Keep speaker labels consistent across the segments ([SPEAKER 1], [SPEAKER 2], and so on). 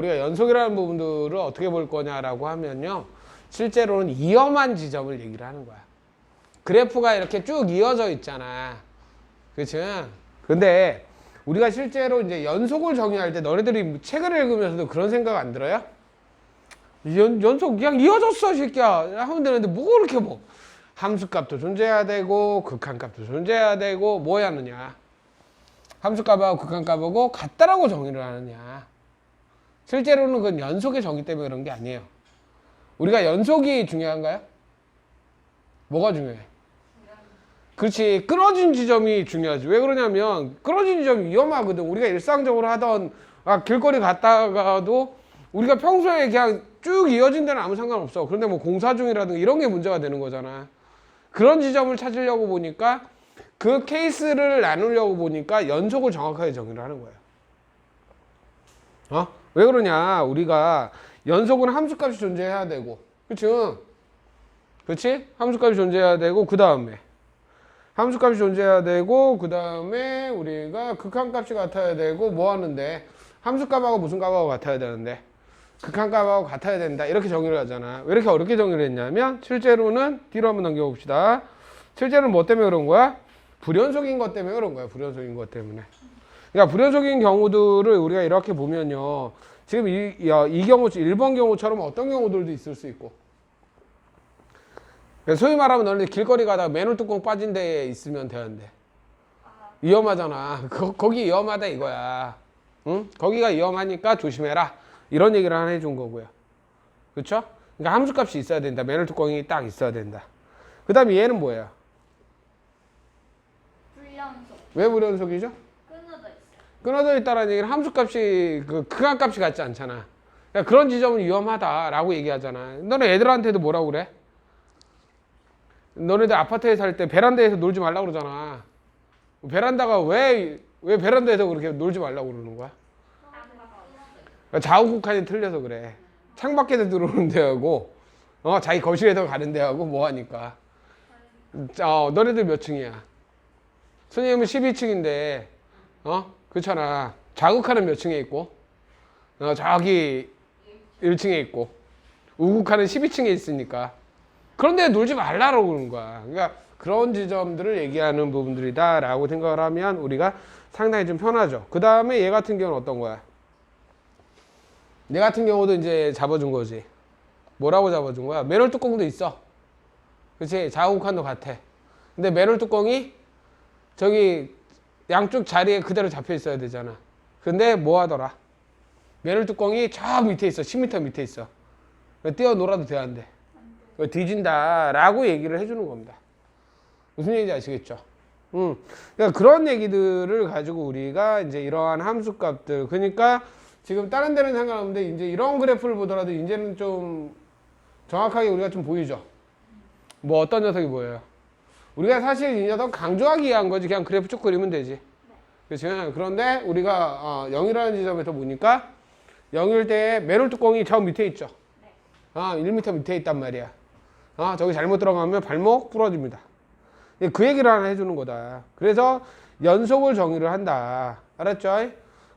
[SPEAKER 1] 우리가 연속이라는 부분들을 어떻게 볼 거냐라고 하면요. 실제로는 이엄한 지점을 얘기를 하는 거야. 그래프가 이렇게 쭉 이어져 있잖아. 그치? 근데 우리가 실제로 이제 연속을 정의할 때 너네들이 책을 읽으면서도 그런 생각 안 들어요? 연속 그냥 이어졌어, 새끼야. 하면 되는데 뭐 그렇게 뭐 함수값도 존재해야 되고 극한값도 존재해야 되고 뭐 해야 하느냐. 함수값하고 극한값하고 같다라고 정의를 하느냐. 실제로는 그건 연속의 정의 때문에 그런 게 아니에요. 우리가 연속이 중요한가요? 뭐가 중요해? 그렇지. 끊어진 지점이 중요하지. 왜 그러냐면 끊어진 지점이 위험하거든. 우리가 일상적으로 하던 길거리 갔다가도 우리가 평소에 그냥 쭉 이어진 데는 아무 상관없어. 그런데 뭐 공사 중이라든가 이런 게 문제가 되는 거잖아. 그런 지점을 찾으려고 보니까 그 케이스를 나누려고 보니까 연속을 정확하게 정의를 하는 거예요. 왜 그러냐? 우리가 연속은 함수값이 존재해야 되고, 그치? 그치? 함수값이 존재해야 되고, 그 다음에 함수값이 존재해야 되고, 그 다음에 우리가 극한값이 같아야 되고, 뭐 하는데? 함수값하고 무슨 값하고 같아야 되는데? 극한값하고 같아야 된다. 이렇게 정의를 하잖아. 왜 이렇게 어렵게 정의를 했냐면, 실제로는 뒤로 한번 넘겨봅시다. 실제로는 뭐 때문에 그런 거야? 불연속인 것 때문에 그런 거야. 불연속인 것 때문에. 그러니까 불연속인 경우들을 우리가 이렇게 보면요. 지금 이 경우, 1번 경우처럼 어떤 경우들도 있을 수 있고. 소위 말하면 너네 길거리 가다가 맨홀 뚜껑 빠진 데에 있으면 되는데. 위험하잖아. 거기 위험하다 이거야. 응? 거기가 위험하니까 조심해라. 이런 얘기를 하나 해준 거고요. 그쵸? 그러니까 함수값이 있어야 된다. 맨홀 뚜껑이 딱 있어야 된다. 그 다음에 얘는 뭐예요?
[SPEAKER 2] 불연속.
[SPEAKER 1] 왜 불연속이죠?
[SPEAKER 2] 끊어져 있어요.
[SPEAKER 1] 끊어져 있다는 얘기는 함수값이 극한값이 같지 않잖아. 그러니까 그런 지점은 위험하다라고 얘기하잖아. 너네 애들한테도 뭐라고 그래? 너네들 아파트에 살 때 베란다에서 놀지 말라고 그러잖아. 베란다가 왜 베란다에서 그렇게 놀지 말라고 그러는 거야? 그러니까 좌우극한이 틀려서 그래. 창밖에서 들어오는 데하고 자기 거실에서 가는 데하고 뭐 하니까. 너네들 몇 층이야? 선생님은 12층인데 그렇잖아. 좌극한은 몇 층에 있고 저기 1층에 있고 우극한은 12층에 있으니까 그런 데 놀지 말라고 그러는 거야. 그러니까 그런 지점들을 얘기하는 부분들이다 라고 생각을 하면 우리가 상당히 좀 편하죠. 그 다음에 얘 같은 경우는 어떤 거야? 얘 같은 경우도 이제 잡아준 거지. 뭐라고 잡아준 거야? 맨홀 뚜껑도 있어. 그치? 좌우극한도 같아. 근데 맨홀 뚜껑이 저기 양쪽 자리에 그대로 잡혀 있어야 되잖아. 근데 뭐 하더라? 맨홀 뚜껑이 저 밑에 있어. 10m 밑에 있어. 뛰어놀아도 돼, 안 돼? 뒤진다 라고 얘기를 해주는 겁니다. 무슨 얘기인지 아시겠죠? 그러니까 그런 얘기들을 가지고 우리가 이제 이러한 함수값들, 그러니까 지금 다른 데는 상관없는데 이제 이런 그래프를 보더라도 이제는 좀 정확하게 우리가 좀 보이죠? 뭐 어떤 녀석이 보여요? 우리가 사실 이 녀석 강조하기 위한 거지. 그냥 그래프 쭉 그리면 되지. 그렇죠? 그런데 우리가 0이라는 지점에서 보니까 0일 때 맨홀 뚜껑이 저 밑에 있죠. 1m 밑에 있단 말이야. 저기 잘못 들어가면 발목 부러집니다. 그 얘기를 하나 해주는 거다. 그래서 연속을 정의를 한다. 알았죠?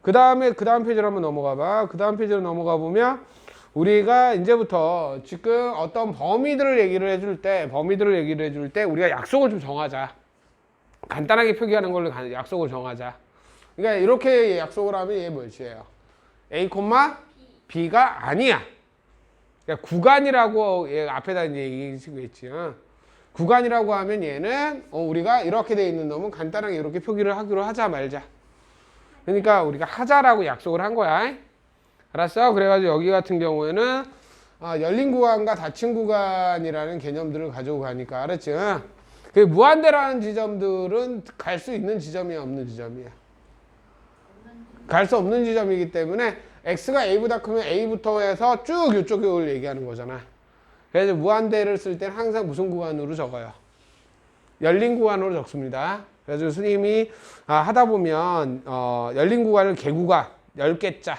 [SPEAKER 1] 그 다음 페이지로 한번 넘어가 봐. 그 다음 페이지로 넘어가 보면 우리가 이제부터 지금 어떤 범위들을 얘기를 해줄 때 우리가 약속을 좀 정하자. 간단하게 표기하는 걸로 약속을 정하자. 그러니까 이렇게 약속을 하면 얘 뭐예요? A, B가 아니야. 그러니까 구간이라고 얘 앞에다 이제 얘기해주고 있지. 구간이라고 하면 얘는 우리가 이렇게 돼 있는 놈은 간단하게 이렇게 표기를 하기로 하자 말자. 그러니까 우리가 하자라고 약속을 한 거야. 알았어? 그래가지고 여기 같은 경우에는 열린 구간과 닫힌 구간이라는 개념들을 가지고 가니까 알았지? 그 무한대라는 지점들은 갈 수 있는 지점이야, 없는 지점이야? 갈 수 없는 지점이기 때문에 x가 a보다 크면 a부터 해서 쭉 이쪽을 얘기하는 거잖아. 그래서 무한대를 쓸 때는 항상 무슨 구간으로 적어요? 열린 구간으로 적습니다. 그래서 선생님이 하다 보면 열린 구간을 개구간 10개자,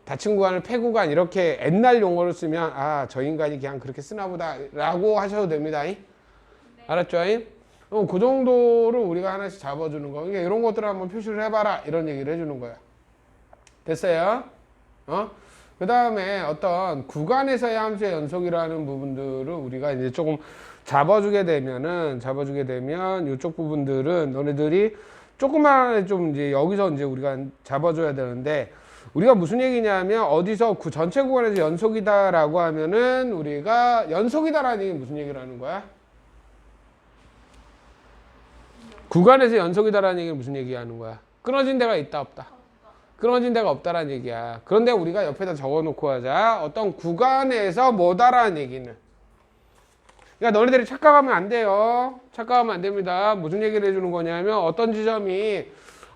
[SPEAKER 1] 닫힌 구간을 폐구간 이렇게 옛날 용어를 쓰면 저 인간이 그냥 그렇게 쓰나 보다 라고 하셔도 됩니다. 네. 알았죠? 그 정도로 우리가 하나씩 잡아주는 거. 그러니까 이런 것들을 한번 표시를 해봐라 이런 얘기를 해주는 거야. 됐어요? 그 다음에 어떤 구간에서의 함수의 연속이라는 부분들을 우리가 이제 조금 잡아주게 되면 이쪽 부분들은 너네들이 조금만 좀 이제 여기서 이제 우리가 잡아줘야 되는데, 우리가 무슨 얘기냐면 어디서 전체 구간에서 연속이다라고 하면은 우리가 연속이다라는 얘기는 무슨 얘기를 하는 거야? 구간에서 연속이다라는 얘기는 무슨 얘기하는 거야? 끊어진 데가 있다 없다? 끊어진 데가 없다라는 얘기야. 그런데 우리가 옆에다 적어놓고 하자. 어떤 구간에서 뭐다라는 얘기는. 그러니까 너희들이 착각하면 안 돼요. 착각하면 안 됩니다. 무슨 얘기를 해주는 거냐면 어떤 지점이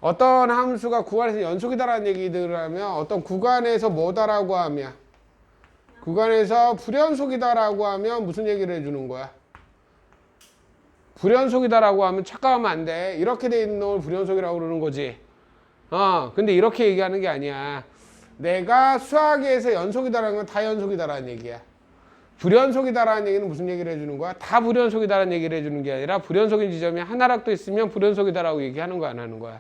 [SPEAKER 1] 어떤 함수가 구간에서 연속이다라는 얘기들을 하면 어떤 구간에서 뭐다라고 하면 구간에서 불연속이다라고 하면 무슨 얘기를 해주는 거야? 불연속이다라고 하면 착각하면 안 돼. 이렇게 돼 있는 걸 불연속이라고 그러는 거지. 근데 이렇게 얘기하는 게 아니야. 내가 수학에서 연속이다라는 건 다 연속이다라는 얘기야. 불연속이다라는 얘기는 무슨 얘기를 해주는 거야? 다 불연속이다라는 얘기를 해주는 게 아니라 불연속인 지점이 하나라도 있으면 불연속이다라고 얘기하는 거야, 안 하는 거야?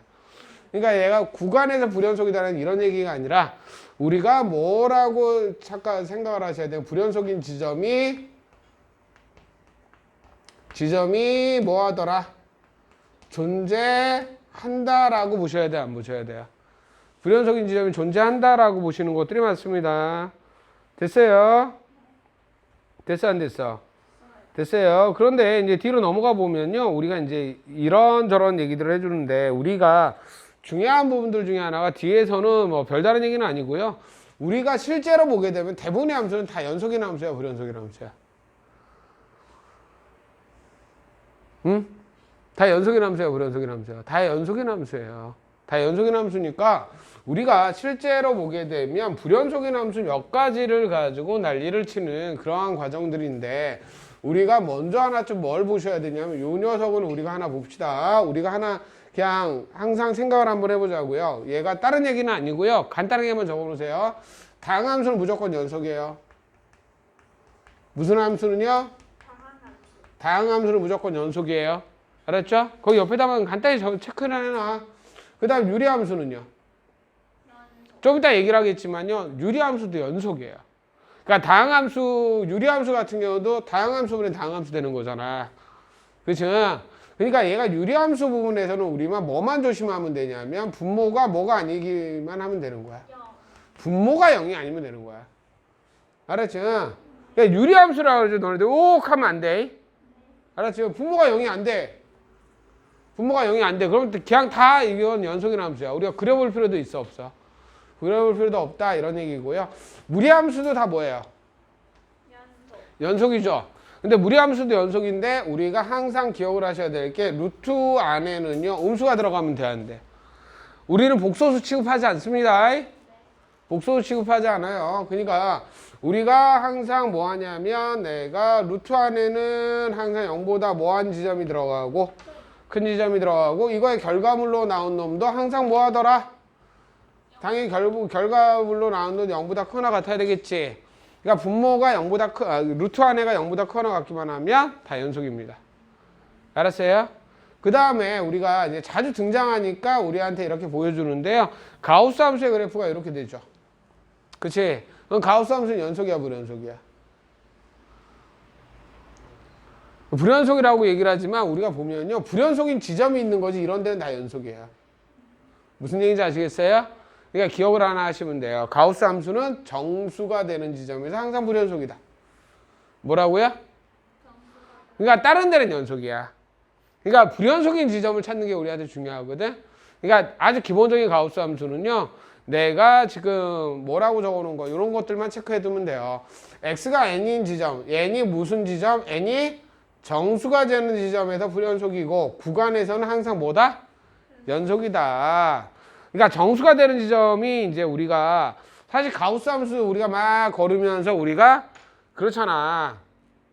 [SPEAKER 1] 그러니까 얘가 구간에서 불연속이다라는 이런 얘기가 아니라 우리가 뭐라고 잠깐 생각을 하셔야 돼요. 불연속인 지점이 뭐 하더라? 존재한다라고 보셔야 돼, 안 보셔야 돼요? 불연속인 지점이 존재한다라고 보시는 것들이 맞습니다. 됐어요? 됐어, 안 됐어? 됐어요. 그런데 이제 뒤로 넘어가 보면요, 우리가 이제 이런저런 얘기들을 해주는데, 우리가 중요한 부분들 중에 하나가 뒤에서는 뭐 별다른 얘기는 아니고요. 우리가 실제로 보게 되면 대부분의 함수는 다 연속인 함수야, 불연속인 함수야? 응? 다 연속인 함수야, 불연속인 함수야? 다 연속인 함수예요. 다 연속인 함수니까 우리가 실제로 보게 되면 불연속인 함수 몇 가지를 가지고 난리를 치는 그러한 과정들인데, 우리가 먼저 하나 좀 뭘 보셔야 되냐면 요 녀석은 우리가 하나 봅시다. 우리가 하나 그냥 항상 생각을 한번 해보자고요. 얘가 다른 얘기는 아니고요. 간단하게 한번 적어놓으세요. 다항함수는 무조건 연속이에요. 무슨 함수는요? 다항함수는 무조건 연속이에요. 알았죠? 거기 옆에다만 간단히 체크를 해놔. 그 다음 유리함수는요? 좀 이따 얘기를 하겠지만요, 유리함수도 연속이에요. 그러니까 다항함수, 유리함수 같은 경우도 다항함수분의 다항함수 되는 거잖아. 그렇죠? 그러니까 얘가 유리함수 부분에서는 우리만 뭐만 조심하면 되냐면 분모가 뭐가 아니기만 하면 되는 거야. 분모가 0이 아니면 되는 거야. 알았죠? 그러니까 유리함수라고 그러죠. 너네들 옥 하면 안 돼. 알았죠? 분모가 0이 안 돼. 분모가 0이 안 돼. 그럼 그냥 다 이건 연속인 함수야. 우리가 그려볼 필요도 있어, 없어? 그려볼 필요도 없다, 이런 얘기고요. 무리함수도 다 뭐예요? 연속이죠. 근데 무리함수도 연속인데 우리가 항상 기억을 하셔야 될 게 루트 안에는요 음수가 들어가면 되는데, 우리는 복소수 취급하지 않습니다. 복소수 취급하지 않아요. 그러니까 우리가 항상 뭐 하냐면 내가 루트 안에는 항상 0보다 뭐한 지점이 들어가고 큰 지점이 들어가고, 이거의 결과물로 나온 놈도 항상 뭐 하더라? 당연히 결과물로 나온 놈도 0보다 크거나 같아야 되겠지. 그러니까 분모가 0보다 루트 안에가 0보다 크거나 같기만 하면 다 연속입니다. 알았어요? 그 다음에 우리가 이제 자주 등장하니까 우리한테 이렇게 보여주는데요. 가우스 함수의 그래프가 이렇게 되죠. 그치? 그럼 가우스 함수는 연속이야, 불연속이야? 불연속이라고 얘기를 하지만 우리가 보면요, 불연속인 지점이 있는 거지 이런 데는 다 연속이에요. 무슨 얘기인지 아시겠어요? 그러니까 기억을 하나 하시면 돼요. 가우스 함수는 정수가 되는 지점에서 항상 불연속이다. 뭐라고요? 그러니까 다른 데는 연속이야. 그러니까 불연속인 지점을 찾는 게 우리한테 중요하거든. 그러니까 아주 기본적인 가우스 함수는요, 내가 지금 뭐라고 적어놓은 거 이런 것들만 체크해 두면 돼요. x가 n인 지점, n이 무슨 지점? n이 정수가 되는 지점에서 불연속이고 구간에서는 항상 뭐다? 연속이다. 그러니까 정수가 되는 지점이 이제 우리가 사실 가우스 함수 우리가 막 걸으면서 우리가 그렇잖아.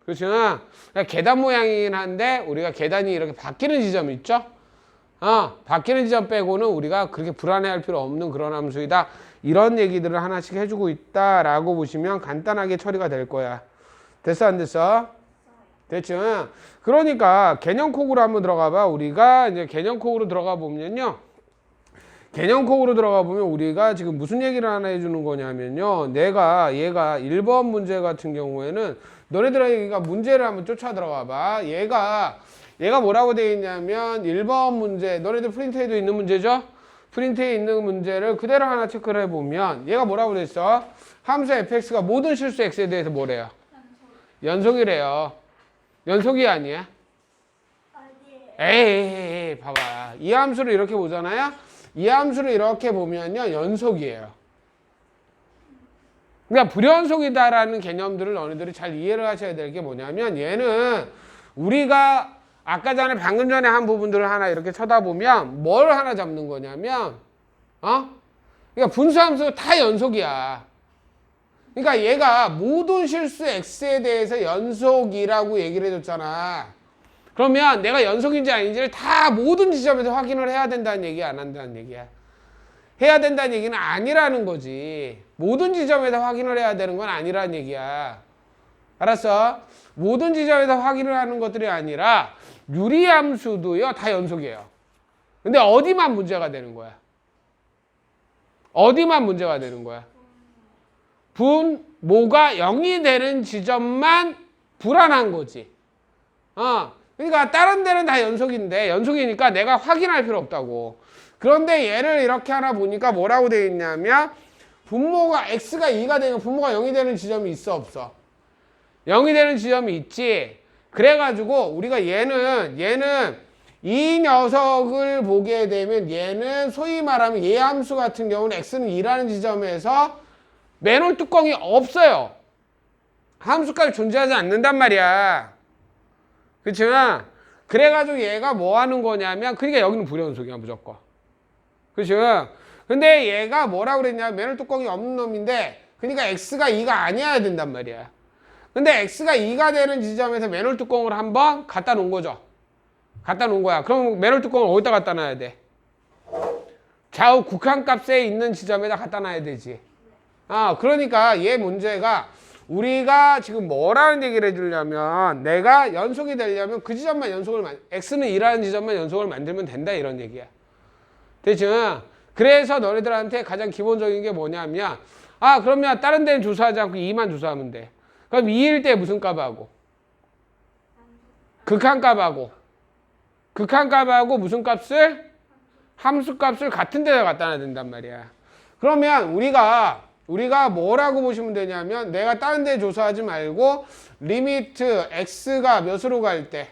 [SPEAKER 1] 그렇죠? 그러니까 계단 모양이긴 한데 우리가 계단이 이렇게 바뀌는 지점이 있죠? 바뀌는 지점 빼고는 우리가 그렇게 불안해할 필요 없는 그런 함수이다. 이런 얘기들을 하나씩 해주고 있다라고 보시면 간단하게 처리가 될 거야. 됐어, 안 됐어? 됐죠? 그러니까 개념 콕으로 한번 들어가 봐. 우리가 이제 개념 콕으로 들어가 보면요. 개념콕으로 들어가 보면 우리가 지금 무슨 얘기를 하나 해주는 거냐면요. 얘가 1번 문제 같은 경우에는 너네들에게 문제를 한번 쫓아 들어가 봐. 얘가 뭐라고 되어 있냐면 1번 문제, 너네들 프린트에도 있는 문제죠? 프린트에 있는 문제를 그대로 하나 체크를 해보면 얘가 뭐라고 돼 있어? 함수 fx가 모든 실수 x에 대해서 뭐래요? 연속이래요. 연속이 아니야? 에이, 봐봐. 이 함수를 이렇게 보잖아요? 이 함수를 이렇게 보면요, 연속이에요. 그러니까 불연속이다라는 개념들을 너희들이 잘 이해를 하셔야 될 게 뭐냐면 얘는 우리가 아까 전에 방금 전에 한 부분들을 하나 이렇게 쳐다보면 뭘 하나 잡는 거냐면 그러니까 분수함수 다 연속이야. 그러니까 얘가 모든 실수 x에 대해서 연속이라고 얘기를 해줬잖아. 그러면 내가 연속인지 아닌지를 다 모든 지점에서 확인을 해야 된다는 얘기야, 안 한다는 얘기야? 해야 된다는 얘기는 아니라는 거지. 모든 지점에서 확인을 해야 되는 건 아니라는 얘기야. 알았어? 모든 지점에서 확인을 하는 것들이 아니라 유리함수도요, 다 연속이에요. 근데 어디만 문제가 되는 거야? 어디만 문제가 되는 거야? 분모가 0이 되는 지점만 불안한 거지. 그러니까 다른 데는 다 연속인데 연속이니까 내가 확인할 필요 없다고. 그런데 얘를 이렇게 하나 보니까 뭐라고 되어 있냐면 분모가 x가 2가 되면 분모가 0이 되는 지점이 있어 없어? 0이 되는 지점이 있지. 그래가지고 우리가 얘는 이 녀석을 보게 되면 얘는 소위 말하면 얘 함수 같은 경우는 x는 2라는 지점에서 맨홀 뚜껑이 없어요. 함수까지 존재하지 않는단 말이야. 그렇지만 그래가지고 얘가 뭐 하는 거냐면 그러니까 여기는 불연속이야 무조건. 그렇죠? 근데 얘가 뭐라고 그랬냐면 맨홀 뚜껑이 없는 놈인데 그러니까 x가 2가 아니어야 된단 말이야. 근데 x가 2가 되는 지점에서 맨홀 뚜껑을 한번 갖다 놓은 거죠. 갖다 놓은 거야. 그럼 맨홀 뚜껑을 어디다 갖다 놔야 돼? 좌우 극한값에 있는 지점에다 갖다 놔야 되지. 그러니까 얘 문제가 우리가 지금 뭐라는 얘기를 해주려면 내가 연속이 되려면 그 지점만 x는 2라는 지점만 연속을 만들면 된다 이런 얘기야. 됐죠? 그래서 너희들한테 가장 기본적인 게 뭐냐면 그러면 다른 데는 조사하지 않고 2만 조사하면 돼. 그럼 2일 때 무슨 값하고? 극한값하고 무슨 값을? 함수값을 같은 데다 갖다 놔야 된단 말이야. 그러면 우리가 뭐라고 보시면 되냐면 내가 다른 데 조사하지 말고 리미트 x가 몇으로 갈 때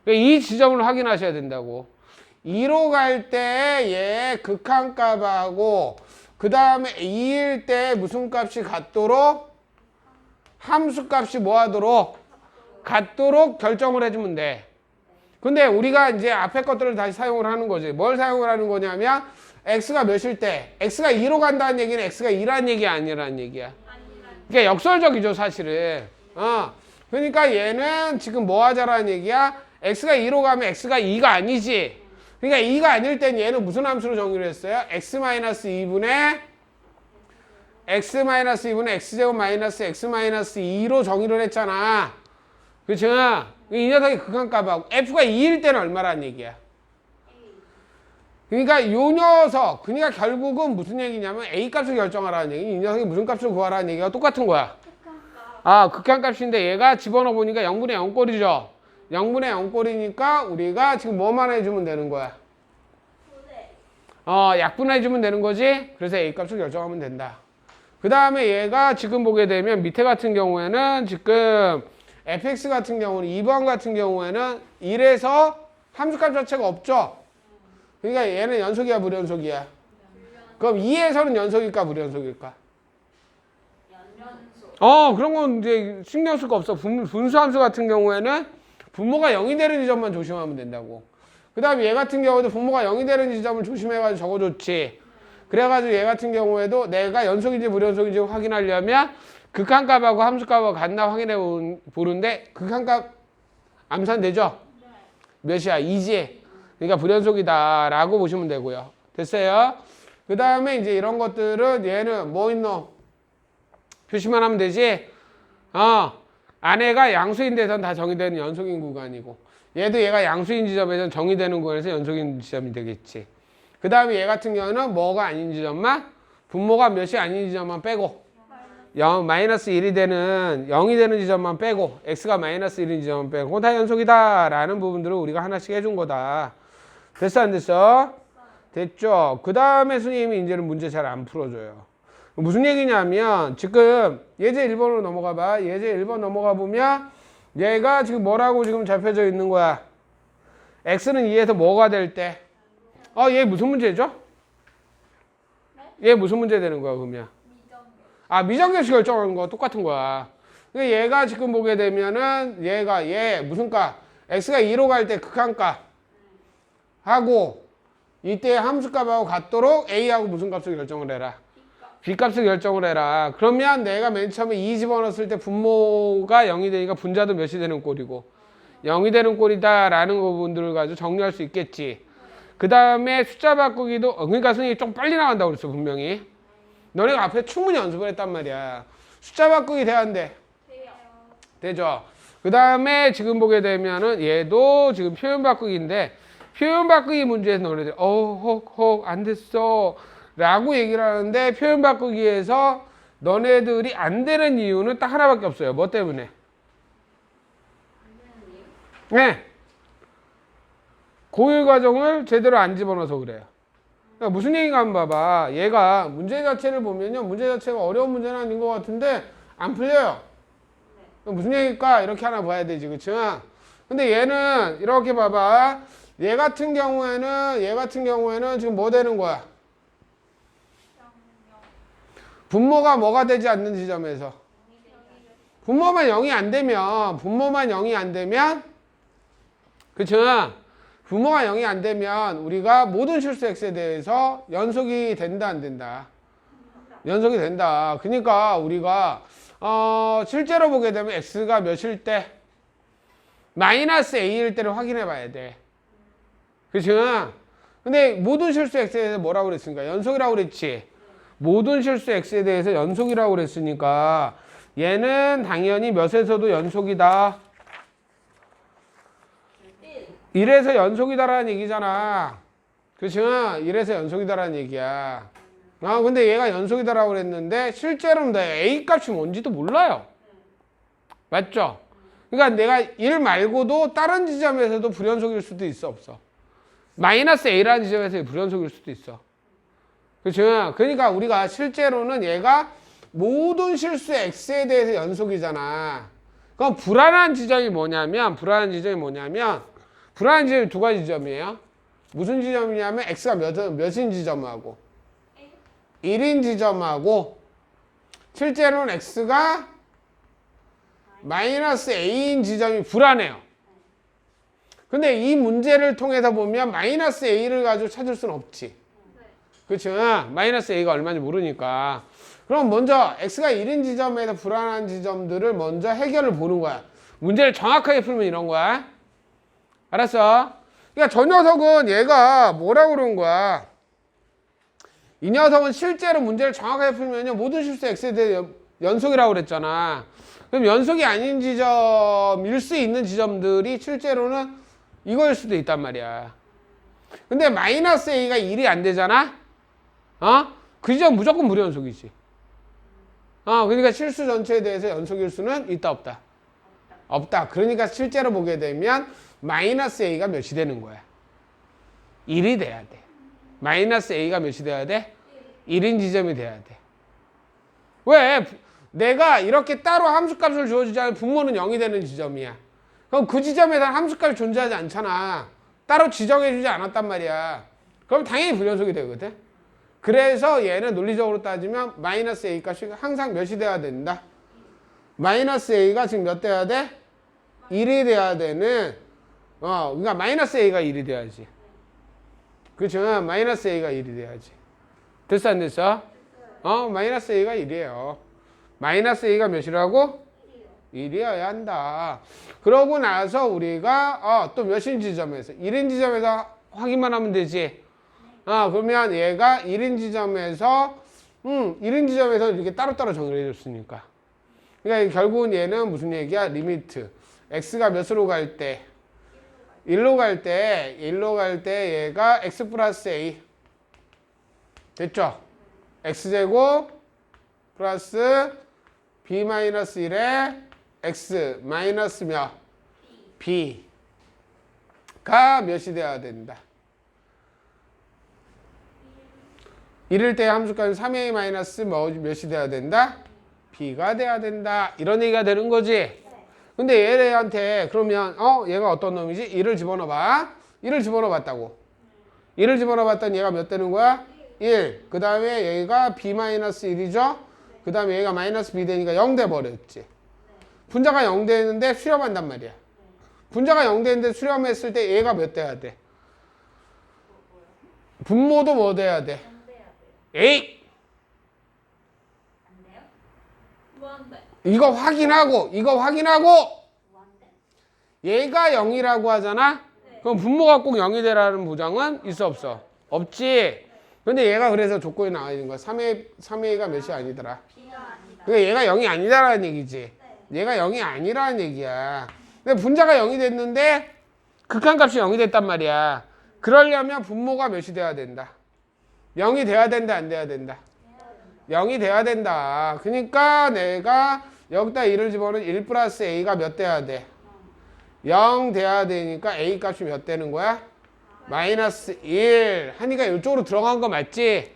[SPEAKER 1] 이 지점을 확인하셔야 된다고. 2로 갈 때 얘 극한값하고 그 다음에 2일 때 무슨 값이 같도록 함수값이 뭐 하도록 같도록 결정을 해주면 돼. 근데 우리가 이제 앞에 것들을 다시 사용을 하는 거지. 뭘 사용을 하는 거냐면 x가 몇일 때 x가 2로 간다는 얘기는 x가 2라는 얘기 아니라는 얘기야. 그러니까 역설적이죠 사실은. 그러니까 얘는 지금 뭐 하자라는 얘기야? x가 2로 가면 x가 2가 아니지. 그러니까 2가 아닐 땐 얘는 무슨 함수로 정의를 했어요? x-2분의 x제곱 마이너스 x-2로 정의를 했잖아. 그렇죠? 이 녀석이 극한값하고 f가 2일 때는 얼마라는 얘기야? 그러니까 요 녀석, 그러니까 결국은 무슨 얘기냐면 a 값을 결정하라는 얘기, 이 녀석이 무슨 값을 구하라는 얘기가 똑같은 거야. 극한값인데 얘가 집어넣어 보니까 0분의 0꼴이죠. 0분의 0꼴이니까 우리가 지금 뭐만 해주면 되는 거야? 약분해주면 되는 거지. 그래서 a 값을 결정하면 된다. 그 다음에 얘가 지금 보게 되면 밑에 같은 경우에는 지금 fx 같은 경우는 2번 같은 경우에는 1에서 함수값 자체가 없죠. 그러니까 얘는 연속이야 불연속이야? 그럼 2에서는 연속일까 불연속일까? 그런 건 이제 신경 쓸 거 없어. 분수함수 같은 경우에는 분모가 0이 되는 지점만 조심하면 된다고. 그 다음에 얘 같은 경우도 분모가 0이 되는 지점을 조심해가지고 적어줬지. 그래가지고 얘 같은 경우에도 내가 연속인지 불연속인지 확인하려면 극한값하고 함수값하고 같나 확인해 보는데 극한값 암산되죠? 몇이야? 2지. 그러니까 불연속이다 라고 보시면 되고요. 됐어요? 그 다음에 이제 이런 것들은 얘는 뭐 있노? 표시만 하면 되지? 안에가 양수인 데선 다 정의되는 연속인 구간이고 얘도 얘가 양수인 지점에선 정의되는 구간에서 연속인 지점이 되겠지. 그 다음에 얘 같은 경우는 뭐가 아닌 지점만, 분모가 몇이 아닌 지점만 빼고, 마이너스 1이 되는, 0이 되는 지점만 빼고, x가 마이너스 1인 지점만 빼고, 그건 다 연속이다 라는 부분들을 우리가 하나씩 해준 거다. 됐어 안 됐어? 됐죠? 그 다음에 선생님이 이제는 문제 잘 안 풀어줘요. 무슨 얘기냐면 지금 예제 1번으로 넘어가 봐. 예제 1번 넘어가 보면 얘가 지금 뭐라고 지금 잡혀져 있는 거야? x는 2에서 뭐가 될 때? 얘 무슨 문제죠? 얘 무슨 문제 되는 거야 그러면? 미정계수 결정하는 거 똑같은 거야. 그러니까 얘가 지금 보게 되면은 얘 무슨 값? x가 2로 갈 때 극한값 하고 이때 함수값하고 같도록 a하고 무슨 값을 결정을 해라? b값을 결정을 해라. 그러면 내가 맨 처음에 2 집어넣었을 때 분모가 0이 되니까 분자도 몇이 되는 꼴이고 0이 되는 꼴이다 라는 부분들을 가지고 정리할 수 있겠지. 그 다음에 숫자 바꾸기도 그러니까 선생님이 좀 빨리 나간다고 그랬어 분명히. 너네가 앞에 충분히 연습을 했단 말이야. 숫자 바꾸기 돼야 안 돼? 되죠. 그 다음에 지금 보게 되면은 얘도 지금 표현 바꾸기인데 표현 바꾸기 문제에서 너네들 혹 안 됐어 라고 얘기를 하는데 표현 바꾸기에서 너네들이 안 되는 이유는 딱 하나밖에 없어요. 뭐 때문에? 네. 고유 과정을 제대로 안 집어넣어서 그래요. 그러니까 무슨 얘기가 한번 봐봐. 얘가 문제 자체를 보면요. 문제 자체가 어려운 문제는 아닌 것 같은데 안 풀려요. 무슨 얘기일까? 이렇게 하나 봐야 되지. 그쵸? 근데 얘는 이렇게 봐봐. 얘 같은 경우에는 지금 뭐 되는 거야? 분모가 뭐가 되지 않는 지점에서 분모만 0이 안 되면 그쵸? 분모가 0이 안 되면 우리가 모든 실수 x에 대해서 연속이 된다 안 된다? 연속이 된다. 그러니까 우리가 실제로 보게 되면 x가 몇일 때? 마이너스 a일 때를 확인해 봐야 돼. 그쵸? 근데 모든 실수 x에 대해서 뭐라고 그랬으니까? 연속이라고 그랬지. 모든 실수 x에 대해서 연속이라고 그랬으니까 얘는 당연히 몇에서도 연속이다. 1에서 연속이다라는 얘기잖아. 그쵸? 1에서 연속이다라는 얘기야. 근데 얘가 연속이다라고 그랬는데 실제로는 a 값이 뭔지도 몰라요. 맞죠? 그러니까 내가 1 말고도 다른 지점에서도 불연속일 수도 있어 없어? 마이너스 a라는 지점에서 불연속일 수도 있어. 그렇죠? 그러니까 우리가 실제로는 얘가 모든 실수 x에 대해서 연속이잖아. 그럼 불안한 지점이 뭐냐면 불안한 지점이 두 가지 지점이에요. 무슨 지점이냐면 x가 몇인 지점하고 1인 지점하고 실제로는 x가 마이너스 a인 지점이 불안해요. 근데 이 문제를 통해서 보면 마이너스 a를 가지고 찾을 수는 없지. 그렇죠? 마이너스 a가 얼마인지 모르니까. 그럼 먼저 x가 1인 지점에서 불안한 지점들을 먼저 해결을 보는 거야. 문제를 정확하게 풀면 이런 거야. 알았어? 그러니까 저 녀석은 얘가 뭐라고 그런 거야. 이 녀석은 실제로 문제를 정확하게 풀면요. 모든 실수 x에 대해 연속이라고 그랬잖아. 그럼 연속이 아닌 지점일 수 있는 지점들이 실제로는 이거일 수도 있단 말이야. 근데 마이너스 a가 1이 안 되잖아? 그 지점 무조건 불연속이지. 그러니까 실수 전체에 대해서 연속일 수는 있다 없다? 없다. 그러니까 실제로 보게 되면 마이너스 a가 몇이 되는 거야? 1이 돼야 돼. 마이너스 a가 몇이 돼야 돼? 1인 지점이 돼야 돼. 왜? 내가 이렇게 따로 함수값을 주어주지 않으면 분모는 0이 되는 지점이야. 그럼 그 지점에서는 함수값이 존재하지 않잖아. 따로 지정해주지 않았단 말이야. 그럼 당연히 불연속이 되거든. 그래서 얘는 논리적으로 따지면 마이너스 a 값이 항상 몇이 돼야 된다? 마이너스 a가 지금 몇 돼야 돼? 1이 돼야 되는 그러니까 마이너스 a가 1이 돼야지. 그렇죠? 마이너스 a가 1이 돼야지. 됐어 안 됐어? 마이너스 a가 1이에요. 마이너스 a가 몇이라고? 1이어야 한다. 그러고 나서 우리가 또 몇인 지점에서 1인 지점에서 확인만 하면 되지. 그러면 얘가 1인 지점에서 1인 지점에서 이렇게 따로따로 정리를 해줬으니까. 그러니까 결국은 얘는 무슨 얘기야? 리미트. x가 몇으로 갈 때? 1로 갈 때 얘가 x 플러스 a 됐죠? x제곱 플러스 b-1에 x 마이너스 몇? b가 몇이 돼야 된다. 이럴 때 함수값이 3a 마이너스 몇이 돼야 된다? b가 돼야 된다. 이런 얘기가 되는 거지. 근데 얘한테 그러면 얘가 어떤 놈이지? 1을 집어넣어봐. 1을 집어넣어봤다고. 1을 집어넣어봤더니 얘가 몇 되는 거야? 1. 그 다음에 얘가 b-1이죠? 그 다음에 얘가 마이너스 b 되니까 0 돼버렸지. 분자가 0 되는데 수렴한단 말이야. 분자가 0 되는데 수렴했을 때 얘가 몇 돼야 돼? 분모도 뭐 돼야 돼? 에이! 이거 확인하고 얘가 0이라고 하잖아? 그럼 분모가 꼭 0이 되라는 보장은 있어 없어? 없지. 근데 얘가 그래서 조건이 나와 있는 거야. 3A가 몇이 아니더라. 그러니까 얘가 0이 아니다라는 얘기지. 얘가 0이 아니라는 얘기야. 근데 분자가 0이 됐는데 극한값이 0이 됐단 말이야. 그러려면 분모가 몇이 돼야 된다. 0이 돼야 된다, 안 돼야 된다? 0이 돼야 된다. 그러니까 내가 여기다 1을 집어넣으면 1 플러스 A가 몇 돼야 돼? 0 돼야 되니까 A 값이 몇 되는 거야? 마이너스 1 하니까 이쪽으로 들어간 거 맞지?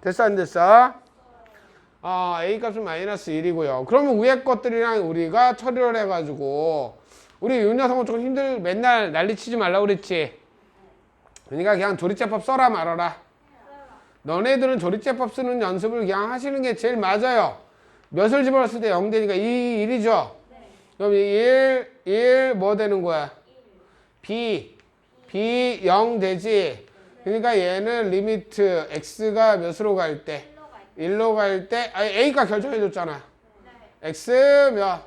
[SPEAKER 1] 됐어 안 됐어? A 값은 마이너스 1이고요. 그러면 위에 것들이랑 우리가 처리를 해가지고 우리 이 녀석은 조금 맨날 난리치지 말라고 그랬지? 그러니까 그냥 조리제법 써라 말아라. 너네들은 조리제법 쓰는 연습을 그냥 하시는 게 제일 맞아요. 몇을 집어넣었을 때 0 되니까 1이죠? 그럼 1 뭐 되는 거야? B 0 되지? 그러니까 얘는 리미트 x가 몇으로 갈 때? 1로 갈 때 A가 결정해 줬잖아. x 몇?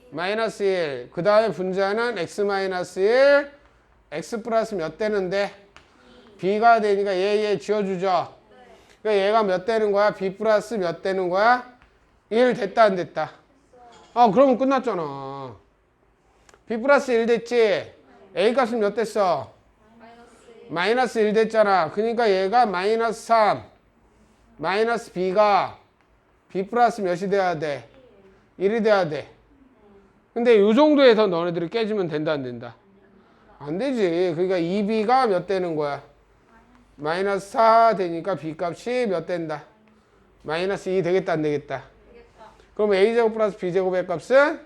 [SPEAKER 1] 마이너스 1. 그 다음에 분자는 x 마이너스 1 x 플러스 몇 되는데? b가 되니까 얘 지워주죠? 그러니까 얘가 몇 되는 거야? b 플러스 몇 되는 거야? 1 됐다 안 됐다? 그러면 끝났잖아. b 플러스 1 됐지? A 값은 몇 됐어? 마이너스 1 됐잖아. 그러니까 얘가 마이너스 3 마이너스 b가 b 플러스 몇이 돼야 돼? 1이 돼야 돼. 근데 이 정도에서 너네들이 깨지면 된다 안 된다? 안 되지. 그러니까 2b가 몇 되는 거야? 마이너스 4 되니까 b 값이 몇 된다? 마이너스 2 되겠다 안 되겠다? 그럼 a제곱 플러스 b제곱의 값은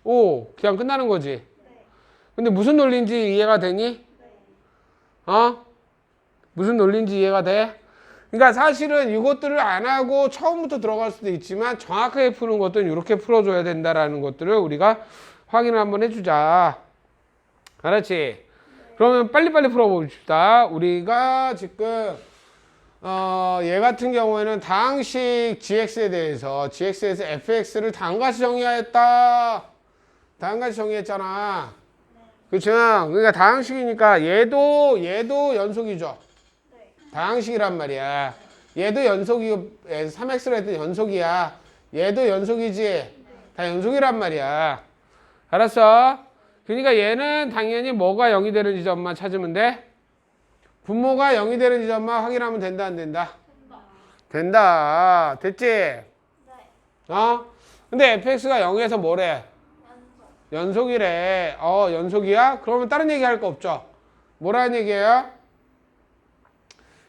[SPEAKER 1] 5. 그냥 끝나는 거지. 근데 무슨 논리인지 이해가 되니? 무슨 논리인지 이해가 돼? 그러니까 사실은 이것들을 안 하고 처음부터 들어갈 수도 있지만 정확하게 푸는 것들은 이렇게 풀어줘야 된다라는 것들을 우리가 확인을 한번 해주자. 알았지? 그러면 빨리빨리 풀어봅시다. 우리가 지금 얘 같은 경우에는 다항식 gx에 대해서 gx에서 fx를 다음같이 정의하였다. 다음같이 정의했잖아. 그쵸? 그러니까 다항식이니까 얘도 연속이죠. 다항식이란 말이야. 얘도 연속이 3x로 했던 연속이야. 얘도 연속이지. 다 연속이란 말이야. 알았어? 그러니까 얘는 당연히 뭐가 0이 되는 지점만 찾으면 돼? 분모가 0이 되는 지점만 확인하면 된다 안 된다? 된다. 됐지? 근데 fx가 0에서 뭐래? 연속이래. 연속이야? 그러면 다른 얘기 할 거 없죠? 뭐라는 얘기예요?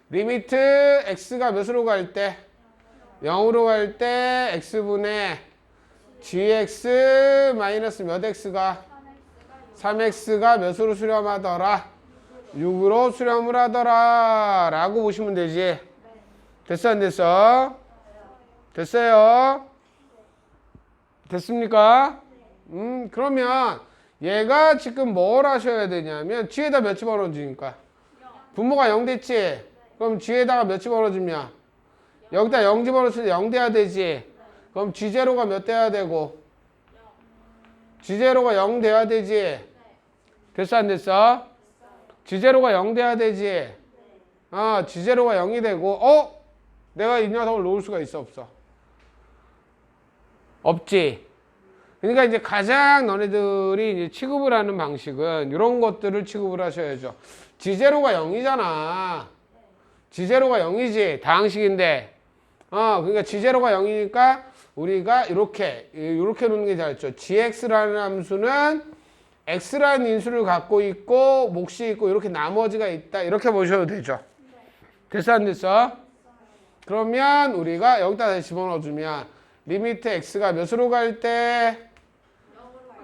[SPEAKER 1] 리미트 x가 몇으로 갈 때? 0으로 갈 때 x분의 gx 마이너스 몇 x가? 3x가 몇으로 수렴하더라? 6으로 수렴을 하더라 라고 보시면 되지. 됐어 안 됐어? 됐어요? 됐습니까? 그러면 얘가 지금 뭘 하셔야 되냐면 뒤에다 몇 집어넣어주니까 분모가 0 됐지? 그럼 뒤에다가 몇 집어넣어주면 여기다 0 집어넣었을 때 0 돼야 되지? 그럼 G0가 몇 돼야 되고 G0가 0 돼야 되지? 됐어 안 됐어? G0가 0 돼야 되지? G0가 0이 되고 내가 이 녀석을 놓을 수가 있어 없어? 없지. 그러니까 이제 가장 너네들이 이제 취급을 하는 방식은 이런 것들을 취급을 하셔야죠. G0가 0이잖아. G제로가 0이지. 다항식인데. 그러니까 G제로가 0이니까 우리가 이렇게 놓는 게 잘했죠. gx라는 함수는 x라는 인수를 갖고 있고 몫이 있고 이렇게 나머지가 있다. 이렇게 보셔도 되죠. 됐어 안 됐어? 그러면 우리가 여기다 다시 집어넣어주면 리미트 x가 몇으로 갈 때?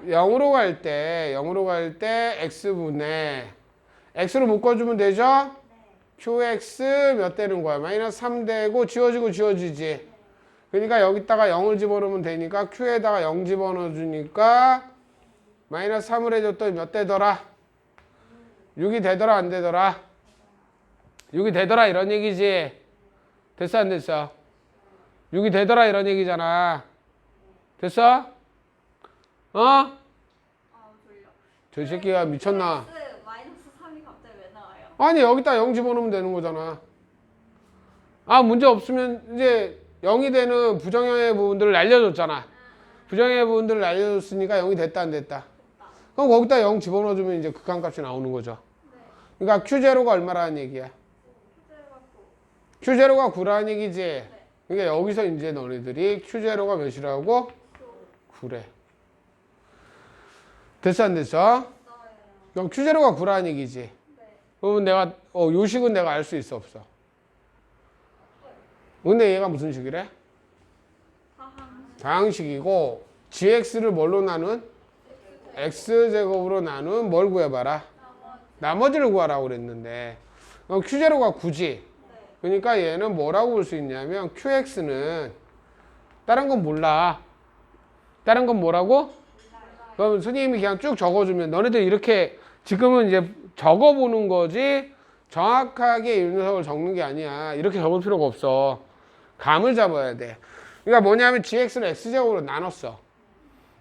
[SPEAKER 1] 0으로 갈 때 x분의 x로 묶어주면 되죠? qx 몇 되는 거야? 마이너스 3 되고 지워지지. 그러니까 여기다가 0을 집어넣으면 되니까 q에다가 0 집어넣어주니까 마이너스 3을 해줬더니 몇 되더라? 6이 되더라 안 되더라? 6이 되더라 이런 얘기지. 됐어 안 됐어? 6이 되더라 이런 얘기잖아. 됐어?
[SPEAKER 2] 졸려.
[SPEAKER 1] 저 새끼가 미쳤나?
[SPEAKER 2] 마이너스 3이 갑자기 왜 나와요?
[SPEAKER 1] 아니 여기다 0 집어넣으면 되는 거잖아. 문제 없으면 이제 0이 되는 부정형의 부분들을 날려줬잖아. 부정형의 부분들을 날려줬으니까 0이 됐다 안 됐다? 그럼 거기다 0 집어넣어주면 이제 극한값이 나오는 거죠. 그러니까 Q제로가 얼마라는 얘기야? Q제로가 9라는 얘기지. 그러니까 여기서 이제 너네들이 Q제로가 몇이라고? 9래. 됐어 안 됐어? 그럼 Q제로가 9라는 얘기지. 그러면 내가 요식은 내가 알 수 있어 없어? 근데 얘가 무슨 식이래? 다항식이고 gx를 뭘로 나눈? x제곱으로 나눈 뭘 구해봐라? 나머지를 구하라고 그랬는데 그럼 Q제로가 9지. 그러니까 얘는 뭐라고 볼 수 있냐면 qx는 다른 건 몰라. 다른 건 뭐라고? 그럼 선생님이 그냥 쭉 적어주면 너네들 이렇게 지금은 이제 적어보는 거지 정확하게 이 녀석을 적는 게 아니야. 이렇게 적을 필요가 없어. 감을 잡아야 돼. 그러니까 뭐냐면 gx를 x제곱으로 나눴어.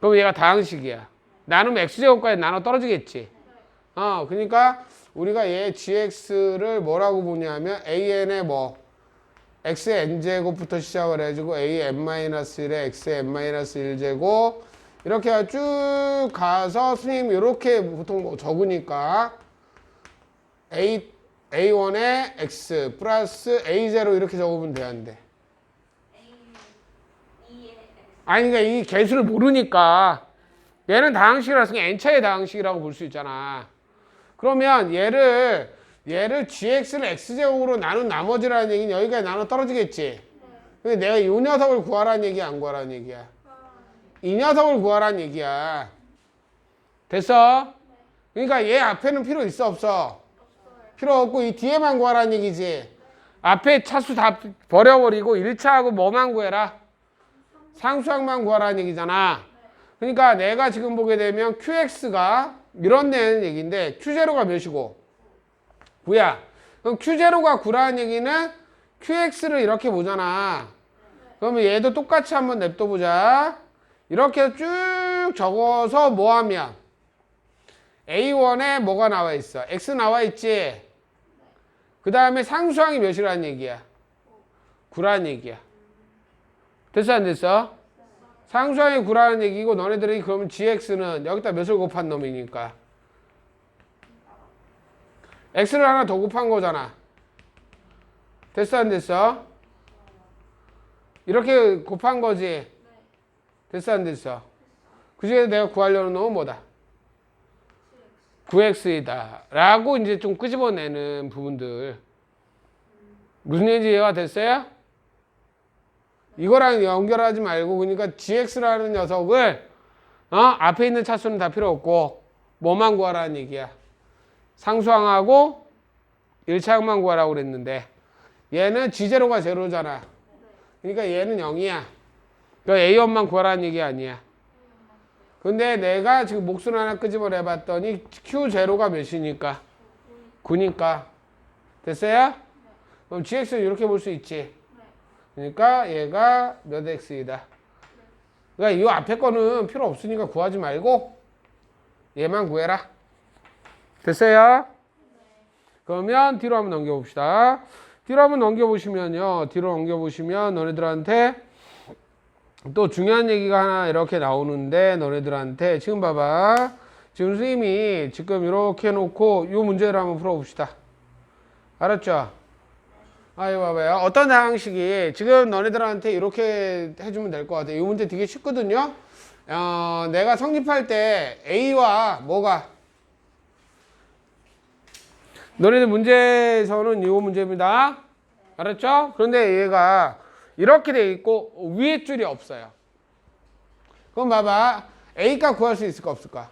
[SPEAKER 1] 그럼 얘가 다항식이야. 나누면 x제곱까지 나눠 떨어지겠지. 그러니까 우리가 얘 gx를 뭐라고 보냐면 an의 뭐 xn제곱부터 시작을 해주고 an-1에 xn-1제곱 이렇게 쭉 가서 선생님이 이렇게 보통 뭐 적으니까 a1에 x 플러스 a0 이렇게 적으면 돼 안 돼? 아니 그러니까 이 개수를 모르니까 얘는 다항식이라서 n차의 다항식이라고 볼 수 있잖아. 그러면 얘를 gx를 x제곱으로 나눈 나머지라는 얘기는 여기까지 나눠 떨어지겠지. 근데 내가 이 녀석을 구하라는 얘기야 안 구하라는 얘기야? 이 녀석을 구하라는 얘기야. 됐어? 그러니까 얘 앞에는 필요 있어 없어? 필요 없고 이 뒤에만 구하라는 얘기지. 앞에 차수 다 버려버리고 1차하고 뭐만 구해라? 상수항만 구하라는 얘기잖아. 그러니까 내가 지금 보게 되면 qx가 이런 데는 얘기인데 q제로가 몇이고? 9야. 그럼 q제로가 9라는 얘기는 qx를 이렇게 보잖아. 그러면 얘도 똑같이 한번 냅둬보자. 이렇게 쭉 적어서 뭐 하면 A1에 뭐가 나와 있어? X 나와 있지? 그 다음에 상수항이 몇이라는 얘기야? 9라는 얘기야. 됐어 안 됐어? 상수항이 9라는 얘기고 너네들이 그러면 gx는 여기다 몇을 곱한 놈이니까 x를 하나 더 곱한 거잖아. 됐어 안 됐어? 이렇게 곱한 거지? 됐어 안 됐어? 그 중에서 내가 구하려는 놈은 뭐다? 9x이다 라고 이제 좀 끄집어내는 부분들. 무슨 얘기인지 이해가 됐어요? 이거랑 연결하지 말고 그러니까 gx라는 녀석을 앞에 있는 차수는 다 필요 없고 뭐만 구하라는 얘기야. 상수항하고 1차항만 구하라고 그랬는데 얘는 g제로가 제로잖아. 그러니까 얘는 0이야. 그러니까 a1만 구하라는 얘기 아니야. 근데 내가 지금 몫을 하나 끄집어내 봤더니 q제로가 몇이니까? 9니까. 됐어요? 그럼 gx는 이렇게 볼 수 있지. 그러니까 얘가 몇 x이다. 그러니까 이 앞에 거는 필요 없으니까 구하지 말고 얘만 구해라. 됐어요? 그러면 뒤로 한번 넘겨봅시다. 뒤로 한번 넘겨보시면요. 뒤로 넘겨보시면 너네들한테 또 중요한 얘기가 하나 이렇게 나오는데 너네들한테 지금 봐봐. 지금 선생님이 지금 이렇게 해놓고 이 문제를 한번 풀어봅시다. 알았죠? 아, 이거 봐봐요. 어떤 방식이 지금 너네들한테 이렇게 해주면 될 것 같아. 이 문제 되게 쉽거든요. 내가 성립할 때 A와 뭐가 너네들 문제에서는 이 문제입니다. 알았죠? 그런데 얘가 이렇게 돼 있고 위에 줄이 없어요. 그럼 봐봐. A값 구할 수 있을까 없을까?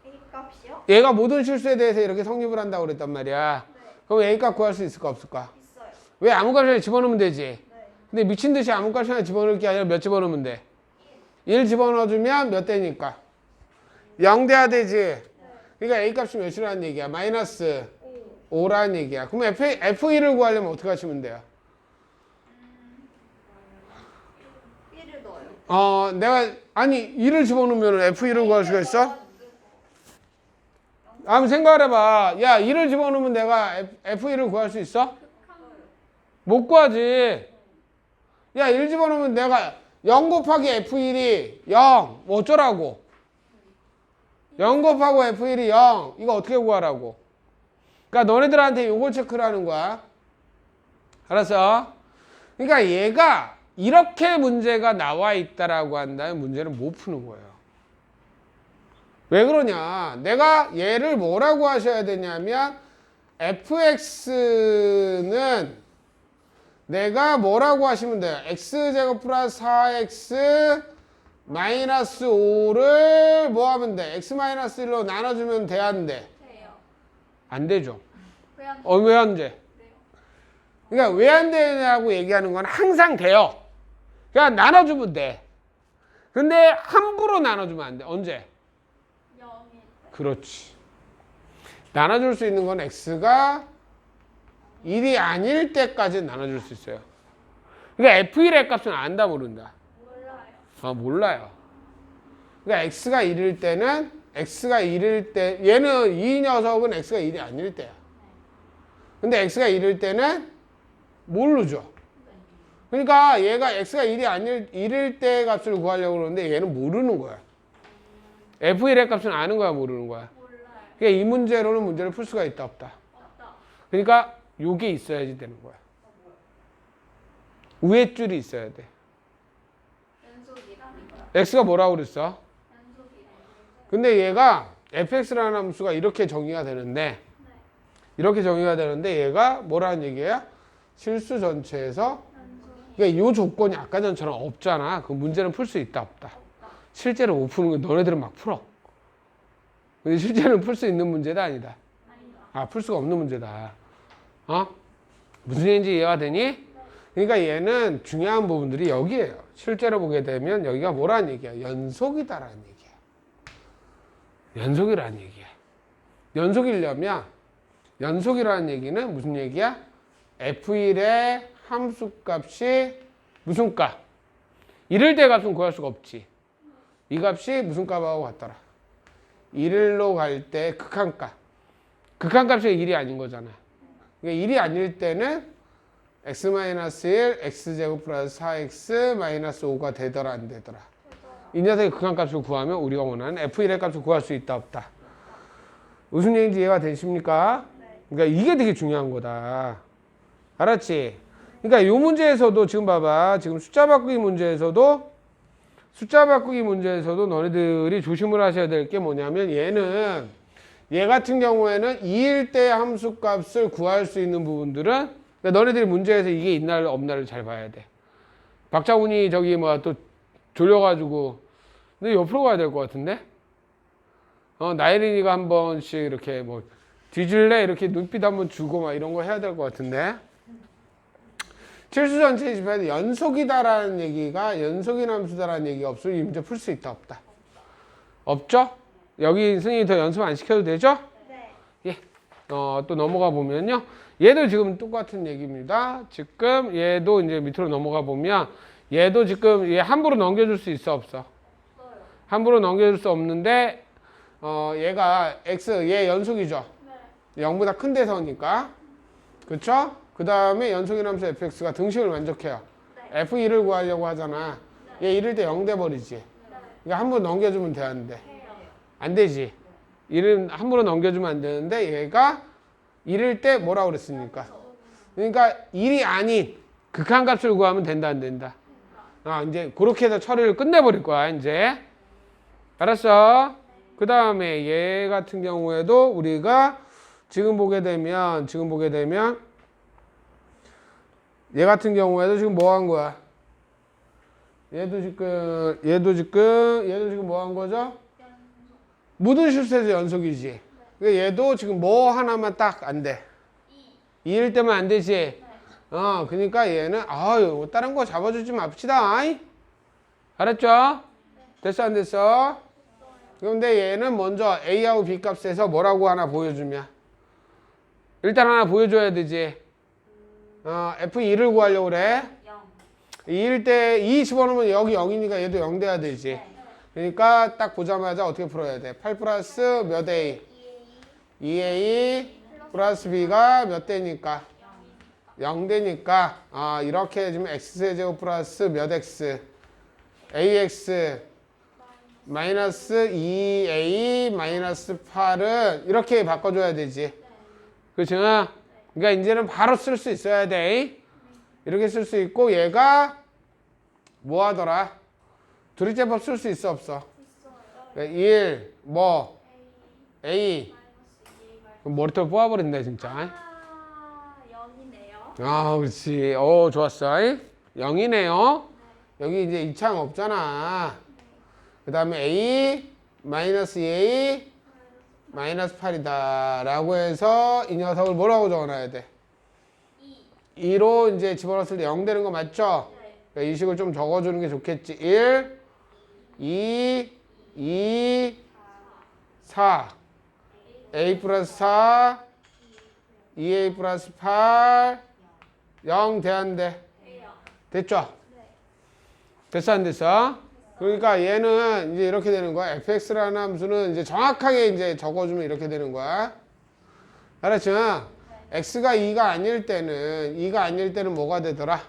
[SPEAKER 2] A 값이요?
[SPEAKER 1] 얘가 모든 실수에 대해서 이렇게 성립을 한다고 그랬단 말이야.
[SPEAKER 2] 네.
[SPEAKER 1] 그럼 A값 구할 수 있을까 없을까?
[SPEAKER 2] 있어요.
[SPEAKER 1] 왜 아무 값이나 집어넣으면 되지?
[SPEAKER 2] 네.
[SPEAKER 1] 근데 미친 듯이 아무 값이나 집어넣을 게 아니라 몇 집어넣으면 돼? 1 집어넣어주면 몇 대니까? 0 돼야 되지. 그러니까 A 값이 몇이라는 얘기야? 마이너스 5라는 얘기야. 그럼 F1을 구하려면 어떻게 하시면 돼요?
[SPEAKER 2] 1을 넣어요.
[SPEAKER 1] 내가 아니 2를 집어넣으면 F1을 구할 수가 있어? 한번 생각을 해봐. 야, 2를 집어넣으면 내가 F1을 구할 수 있어? 못 구하지. 야, 1 집어넣으면 내가 0 곱하기 F1이 0. 뭐 어쩌라고? 0 곱하고 F1이 0. 이거 어떻게 구하라고? 그러니까 너네들한테 요걸 체크를 하는 거야. 알았어? 그러니까 얘가 이렇게 문제가 나와 있다라고 한다면 문제는 못 푸는 거예요. 왜 그러냐? 내가 얘를 뭐라고 하셔야 되냐면 fx는 내가 뭐라고 하시면 돼요? x제곱 플러스 4x 마이너스 5를 뭐 하면 돼? x 마이너스 1로 나눠주면 돼, 안 돼?
[SPEAKER 2] 돼요.
[SPEAKER 1] 안 되죠.
[SPEAKER 2] 왜 안
[SPEAKER 1] 왜 안 돼?
[SPEAKER 2] 돼요?
[SPEAKER 1] 그러니까 왜 안 되냐고 얘기하는 건 항상 돼요. 그냥 나눠주면 돼. 근데 함부로 나눠주면 안 돼. 언제?
[SPEAKER 2] 0일
[SPEAKER 1] 그렇지. 나눠줄 수 있는 건 x가 1이 아닐 때까지 나눠줄 수 있어요. 그러니까 f1의 값은 안다 모른다.
[SPEAKER 2] 몰라요.
[SPEAKER 1] 몰라요. 그러니까 x가 1일 때는 x가 1일 때 얘는 이 녀석은 x가 1이 아닐 때야. 근데 x가 1일 때는 모르죠. 그러니까 얘가 x가 1이 아닐 1일 때 값을 구하려고 그러는데 얘는 모르는 거야. f1의 값은 아는 거야, 모르는 거야.
[SPEAKER 2] 몰라요.
[SPEAKER 1] 그러니까 이 문제로는 문제를 풀 수가 있다, 없다.
[SPEAKER 2] 없다.
[SPEAKER 1] 그러니까 요게 있어야지 되는 거야. 위에 줄이 있어야 돼.
[SPEAKER 2] 연속이라는 거야.
[SPEAKER 1] x가 뭐라고 그랬어?
[SPEAKER 2] 연속이라는 거야.
[SPEAKER 1] 근데 얘가 fx라는 함수가 이렇게 정의가 되는데
[SPEAKER 2] 네.
[SPEAKER 1] 이렇게 정의가 되는데 얘가 뭐라는 얘기야? 실수 전체에서
[SPEAKER 2] 연속.
[SPEAKER 1] 그러니까 이 조건이 아까 전처럼 없잖아. 그 문제는 풀 수 있다, 없다. 실제로 못 푸는 건 너네들은 막 풀어. 근데 실제로는 풀 수 있는 문제다, 아니다.
[SPEAKER 2] 아니다.
[SPEAKER 1] 풀 수가 없는 문제다. 무슨 얘기인지 이해가 되니? 그러니까 얘는 중요한 부분들이 여기에요. 실제로 보게 되면 여기가 뭐라는 얘기야? 연속이다라는 얘기야. 연속이라는 얘기야. 연속이려면 연속이라는 얘기는 무슨 얘기야? F1의 함수값이 무슨 값? 이럴 때 값은 구할 수가 없지. 이 값이 무슨 값하고 같더라? 1로 갈 때 극한값. 극한값이 1이 아닌 거잖아. 그러니까 1이 아닐 때는 x-1, x제곱 플러스 4x 마이너스 5가 되더라, 안 되더라. 이 녀석의 극한값을 구하면 우리가 원하는 f1의 값을 구할 수 있다, 없다. 무슨 얘기인지 이해가 되십니까? 그러니까 이게 되게 중요한 거다. 알았지? 그러니까 이 문제에서도 지금 봐봐. 지금 숫자 바꾸기 문제에서도 너네들이 조심을 하셔야 될 게 뭐냐면 얘 같은 경우에는 2일 때 함수값을 구할 수 있는 부분들은 그러니까 너네들이 문제에서 이게 있나를 없나를 잘 봐야 돼. 박자훈이 저기 또 졸려가지고 근데 옆으로 가야 될 것 같은데? 나혜린이가 한 번씩 이렇게 뒤질래? 이렇게 눈빛 한번 주고 막 이런 거 해야 될 것 같은데? 실수 전체 집합이 연속이다라는 얘기가 연속인 함수다라는 얘기가 없으면 이 문제 풀 수 있다, 없다? 없죠? 여기 선생님이 더 연습 안 시켜도 되죠?
[SPEAKER 2] 네.
[SPEAKER 1] 예. 또 넘어가 보면요. 얘도 지금 똑같은 얘기입니다. 지금 얘도 이제 밑으로 넘어가 보면 얘도 지금 얘 함부로 넘겨줄 수 있어, 없어?
[SPEAKER 2] 없어요.
[SPEAKER 1] 함부로 넘겨줄 수 없는데 얘가 얘 연속이죠?
[SPEAKER 2] 네.
[SPEAKER 1] 0보다 큰 데서니까. 그쵸? 그 다음에 연속인 함수 fx가 등식을 만족해요.
[SPEAKER 2] 네.
[SPEAKER 1] f1을 구하려고 하잖아. 얘 이럴 때 0 돼버리지.
[SPEAKER 2] 네.
[SPEAKER 1] 그러니까 함부로 넘겨주면 돼, 안 돼?
[SPEAKER 2] 해요.
[SPEAKER 1] 안 되지. 이는 함부로 넘겨주면 안 되는데 얘가 이럴 때 뭐라고 그랬습니까? 그러니까 1이 아닌 극한값을 구하면 된다 안 된다. 이제 그렇게 해서 처리를 끝내버릴 거야 이제. 알았어? 그 다음에 얘 같은 경우에도 우리가 지금 보게 되면 얘 같은 경우에도 지금 뭐 한 거야? 얘도 지금 뭐 한 거죠? 모든 실수에서 연속이지. 그러니까 얘도 지금 뭐 하나만 딱 안 돼. 2일 때만 안 되지. 그러니까 얘는 다른 거 잡아주지 맙시다. 알았죠? 됐어 안 됐어? 그런데 얘는 먼저 A하고 B 값에서 뭐라고 하나 보여주면 일단 하나 보여줘야 되지. F2를 구하려고 그래. 2일 때 2 집어넣으면 여기 0이니까 얘도 0 돼야 되지. 그러니까 딱 보자마자 어떻게 풀어야 돼? 8 플러스 몇 A? 2A 플러스 B가 몇 대니까? 0 되니까 이렇게 해주면 X제곱 플러스 몇 X? AX 마이너스 2A 마이너스 8은 이렇게 바꿔줘야 되지. 그렇죠? 그러니까 이제는 바로 쓸 수 있어야 돼. 이렇게 쓸 수 있고 얘가 뭐 하더라? 둘이째법 쓸 수 있어 없어? 1 뭐 A 머리털 뽑아버린다 진짜.
[SPEAKER 2] 0이네요.
[SPEAKER 1] 그렇지. 좋았어. 0이네요. 여기 이제 이차항 없잖아. 그 다음에 A 마이너스 2A 마이너스 8이다 라고 해서 이 녀석을 뭐라고 적어놔야 돼? 2로 이제 집어넣었을 때 0 되는 거 맞죠? 그러니까 이 식을 좀 적어주는 게 좋겠지. 1 2 4 A 플러스 4 2A 플러스 8 0 돼 안 돼? 됐죠? 됐어 안 됐어? 그러니까 얘는 이제 이렇게 되는 거야. fx라는 함수는 이제 정확하게 이제 적어주면 이렇게 되는 거야. 알았죠? x가 2가 아닐 때는 뭐가 되더라?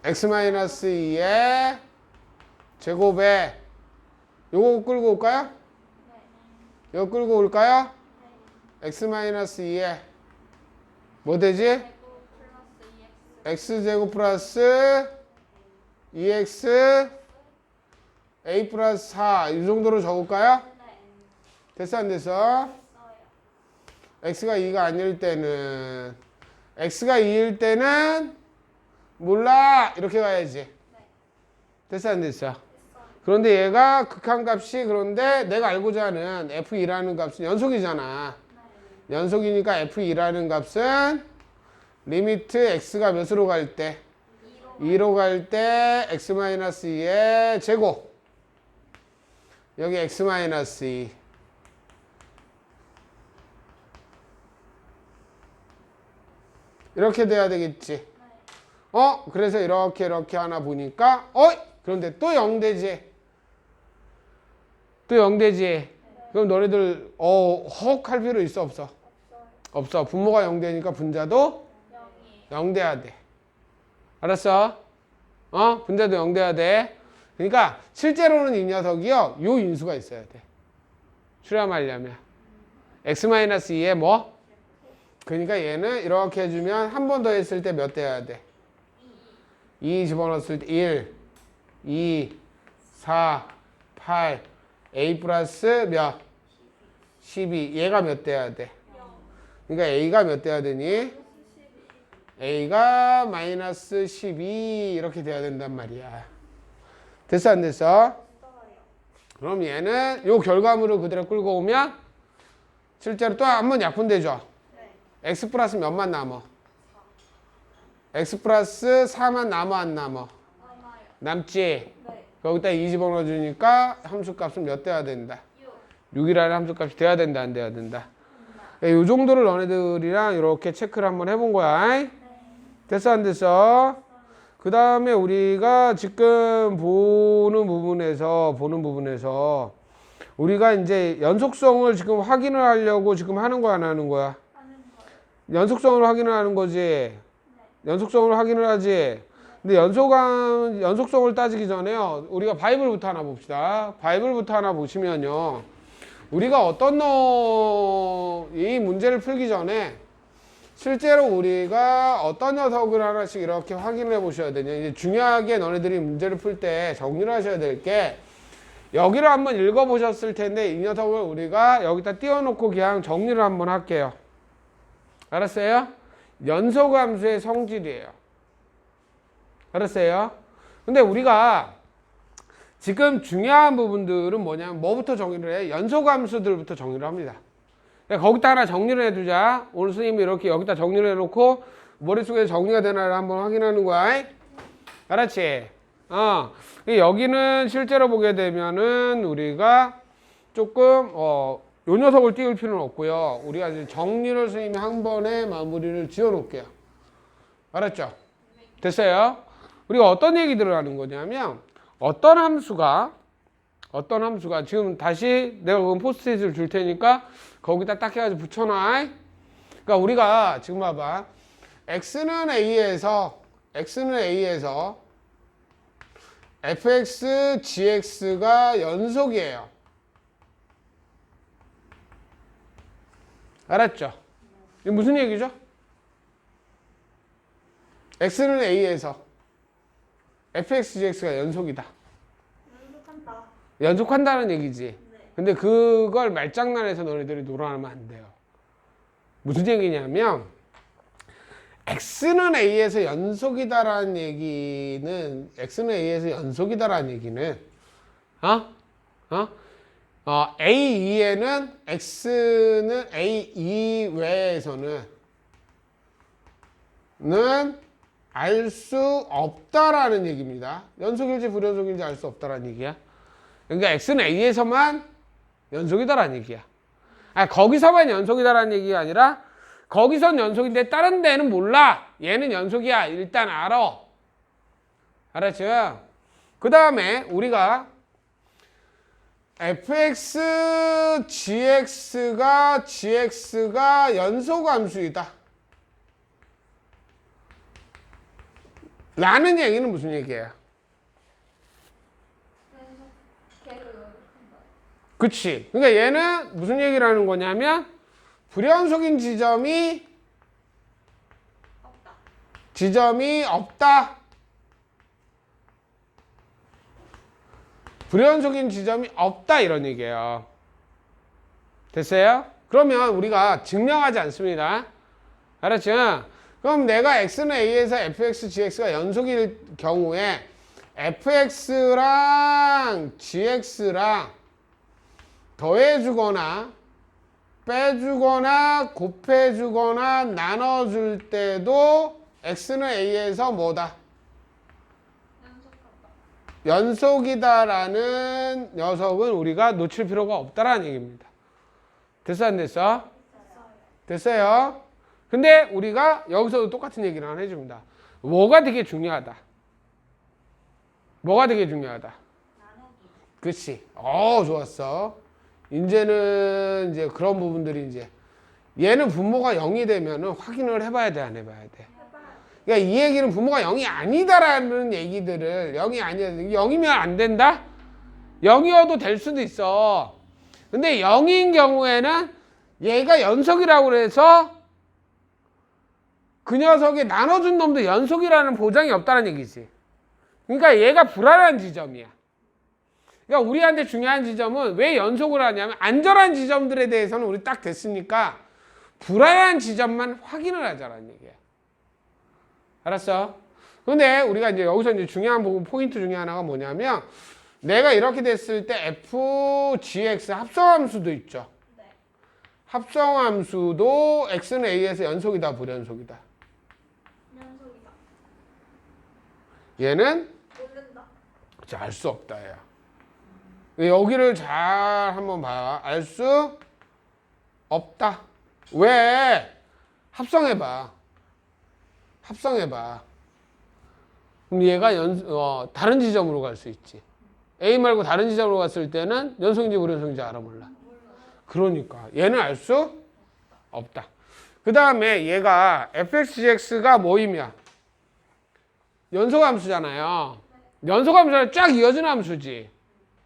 [SPEAKER 1] x-2의 제곱에 요거 끌고 올까요? 요거 끌고 올까요? x-2에 뭐 되지? x제곱 플러스 2x a 플러스 4 이 정도로 적을까요? 됐어 안 됐어? x가 2가 아닐 때는 x가 2일 때는 몰라 이렇게 가야지. 됐어 안 됐어? 그런데 얘가 극한값이 그런데 내가 알고자 하는 f2라는 값은 연속이잖아. 연속이니까 f2라는 값은 리미트 x가 몇으로 갈 때? 2로 갈 때 x-2의 제곱 여기 x-2 이렇게 돼야 되겠지. 그래서 이렇게 하나 보니까 그런데 또 0 되지. 또 0 되지. 그럼 너네들 헉 할 필요 있어 없어? 없어. 분모가 0 되니까 분자도 0 돼야 돼. 알았어? 분자도 0 돼야 돼. 그러니까 실제로는 이 녀석이요. 요 인수가 있어야 돼. 수렴하려면. x-2에 뭐? 그러니까 얘는 이렇게 해주면 한 번 더 했을 때 몇 돼야 돼? 2 집어넣었을 때 1, 2, 4, 8, a 플러스 몇? 12. 얘가 몇 돼야 돼? 그러니까 a가 몇 돼야 되니? a가 마이너스 12 이렇게 돼야 된단 말이야. 됐어 안 됐어? 그럼 얘는 요 결과물을 그대로 끌고 오면 실제로 또 한 번 약분되죠? x 플러스 몇만 남어? x 플러스 4만 남어 안 남어? 남지? 거기다 2 집어넣어 주니까 함수값은 몇 돼야 된다? 6이라는 함수값이 돼야 된다 안 돼야 된다? 이 정도를 너네들이랑 이렇게 체크를 한번 해본 거야. 됐어 안 됐어? 그 다음에 우리가 지금 보는 부분에서 우리가 이제 연속성을 지금 확인을 하려고 지금 하는 거야 안 하는 거야? 연속성을 확인을 하는 거지. 연속성을 확인을 하지. 근데 연속성을 따지기 전에요. 우리가 바이블부터 하나 봅시다. 바이블부터 하나 보시면요. 우리가 이 문제를 풀기 전에 실제로 우리가 어떤 녀석을 하나씩 이렇게 확인해 보셔야 되냐. 이제 중요하게 너네들이 문제를 풀 때 정리를 하셔야 될 게 여기를 한번 읽어 보셨을 텐데 이 녀석을 우리가 여기다 띄워놓고 그냥 정리를 한번 할게요. 알았어요? 연소함수의 성질이에요. 알았어요? 근데 우리가 지금 중요한 부분들은 뭐냐면 뭐부터 정리를 해? 연소함수들부터 정리를 합니다. 거기다 하나 정리를 해두자. 오늘 선생님이 이렇게 여기다 정리를 해놓고 머릿속에 정리가 되나를 한번 확인하는 거야. 알았지? 여기는 실제로 보게 되면은 우리가 조금 요 녀석을 띄울 필요는 없고요. 우리가 이제 정리를 선생님이 한 번에 마무리를 지어 놓을게요. 알았죠? 됐어요? 우리가 어떤 얘기들을 하는 거냐면 어떤 함수가 지금 다시 내가 그건 포스트잇을 줄 테니까 거기다 딱 해가지고 붙여놔. 그러니까 우리가 지금 봐봐. x는 a에서 fx, gx가 연속이에요. 알았죠? 이게 무슨 얘기죠? x는 a에서 fx, gx가 연속이다.
[SPEAKER 2] 연속한다.
[SPEAKER 1] 연속한다는 얘기지.
[SPEAKER 2] 네.
[SPEAKER 1] 근데 그걸 말장난해서 너네들이 놀아나면 안 돼요. 무슨 얘기냐면 x는 a에서 연속이다라는 얘기는 a 이외에는 x는 a 이외에서는 알 수 없다라는 얘기입니다. 연속일지 불연속일지 알 수 없다라는 얘기야. 그러니까 x는 a에서만 연속이다라는 얘기야. 거기서만 연속이다라는 얘기가 아니라 거기선 연속인데 다른 데는 몰라. 얘는 연속이야. 일단 알아. 알았죠? 그 다음에 우리가 fx, gx가 연소함수이다 라는 얘기는 무슨 얘기예요?
[SPEAKER 2] 계속 연속한다.
[SPEAKER 1] 그치? 그러니까 얘는 무슨 얘기를 하는 거냐면 불연속인 지점이 없다. 불연속인 지점이 없다 이런 얘기예요. 됐어요? 그러면 우리가 증명하지 않습니다. 알았죠? 그럼 내가 x는 a에서 fx, gx가 연속일 경우에 fx랑 gx랑 더해주거나 빼주거나 곱해주거나 나눠줄 때도 x는 a에서 뭐다?
[SPEAKER 2] 연속한다.
[SPEAKER 1] 연속이다라는 녀석은 우리가 놓칠 필요가 없다라는 얘기입니다. 됐어 안 됐어? 됐어요? 근데 우리가 여기서도 똑같은 얘기를 하나 해줍니다. 뭐가 되게 중요하다?
[SPEAKER 2] 나누기.
[SPEAKER 1] 그치? 좋았어. 이제는 이제 그런 부분들이 이제 얘는 분모가 0이 되면은 확인을 해봐야 돼, 안 해봐야 돼? 그러니까 이 얘기는 분모가 0이 아니다라는 얘기들을 0이 아니야. 0이면 안 된다? 0이어도 될 수도 있어. 근데 0인 경우에는 얘가 연속이라고 해서 그 녀석이 나눠준 놈도 연속이라는 보장이 없다는 얘기지. 그러니까 얘가 불안한 지점이야. 그러니까 우리한테 중요한 지점은 왜 연속을 하냐면 안전한 지점들에 대해서는 우리 딱 됐으니까 불안한 지점만 확인을 하자라는 얘기야. 알았어? 근데 우리가 이제 여기서 이제 중요한 부분 포인트 중에 하나가 뭐냐면 내가 이렇게 됐을 때 f, gx 합성함수도 있죠.
[SPEAKER 2] 네.
[SPEAKER 1] 합성함수도 x는 a에서 연속이다, 불연속이다.
[SPEAKER 2] 연속이다.
[SPEAKER 1] 얘는
[SPEAKER 2] 모른다.
[SPEAKER 1] 알 수 없다, 야. 여기를 잘 한번 봐. 알 수 없다. 왜? 합성해봐. 그럼 얘가 다른 지점으로 갈 수 있지. A 말고 다른 지점으로 갔을 때는 연속인지 불연속인지 알아 몰라. 그러니까 얘는 알 수 없다. 그 다음에 얘가 fxgx가 뭐이냐? 연속함수잖아요. 연속함수는 쫙 이어지는 함수지.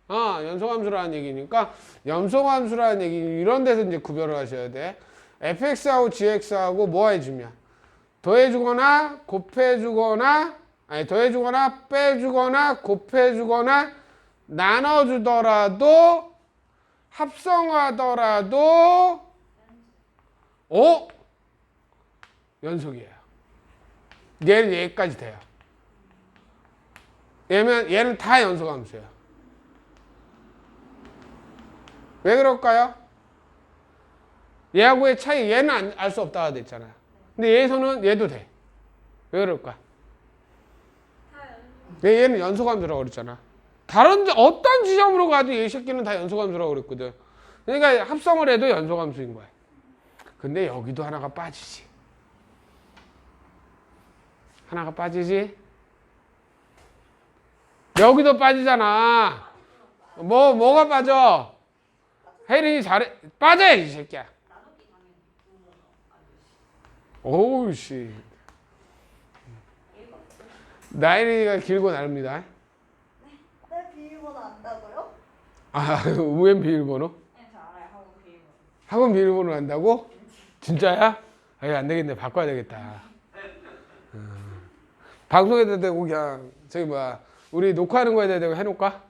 [SPEAKER 1] 연속함수라는 얘기니까 연속함수라는 얘기 이런 데서 이제 구별을 하셔야 돼. fx하고 gx하고 뭐 해주면 더해주거나 곱해주거나 아니 더해주거나 빼주거나 곱해주거나 나눠주더라도 합성하더라도 연속이에요. 얘는 여기까지 돼요. 얘는 다 연속함수예요. 왜 그럴까요? 얘하고의 차이, 얘는 알 수 없다가 됐잖아요. 근데 얘에서는 얘도 돼. 왜 그럴까? 얘는 연속함수라고 그랬잖아. 다른 어떤 지점으로 가도 이 새끼는 다 연속함수라고 그랬거든. 그러니까 합성을 해도 연속함수인 거야. 근데 여기도 하나가 빠지지. 하나가 빠지지. 여기도 빠지잖아. 뭐가 빠져? 혜린이 잘해. 빠져야지, 이 새끼야. 오우, 씨. 나이가 길고 나릅니다.
[SPEAKER 2] 내 비밀번호 안다고요?
[SPEAKER 1] 아, 우엔 비밀번호?
[SPEAKER 3] 네, 저 알아요. 학원 비밀번호.
[SPEAKER 1] 학원 비밀번호 안다고? 진짜야? 아, 안 되겠네. 바꿔야 되겠다. 방송에다 대고 그냥, 우리 녹화하는 거에다 대고 해놓을까?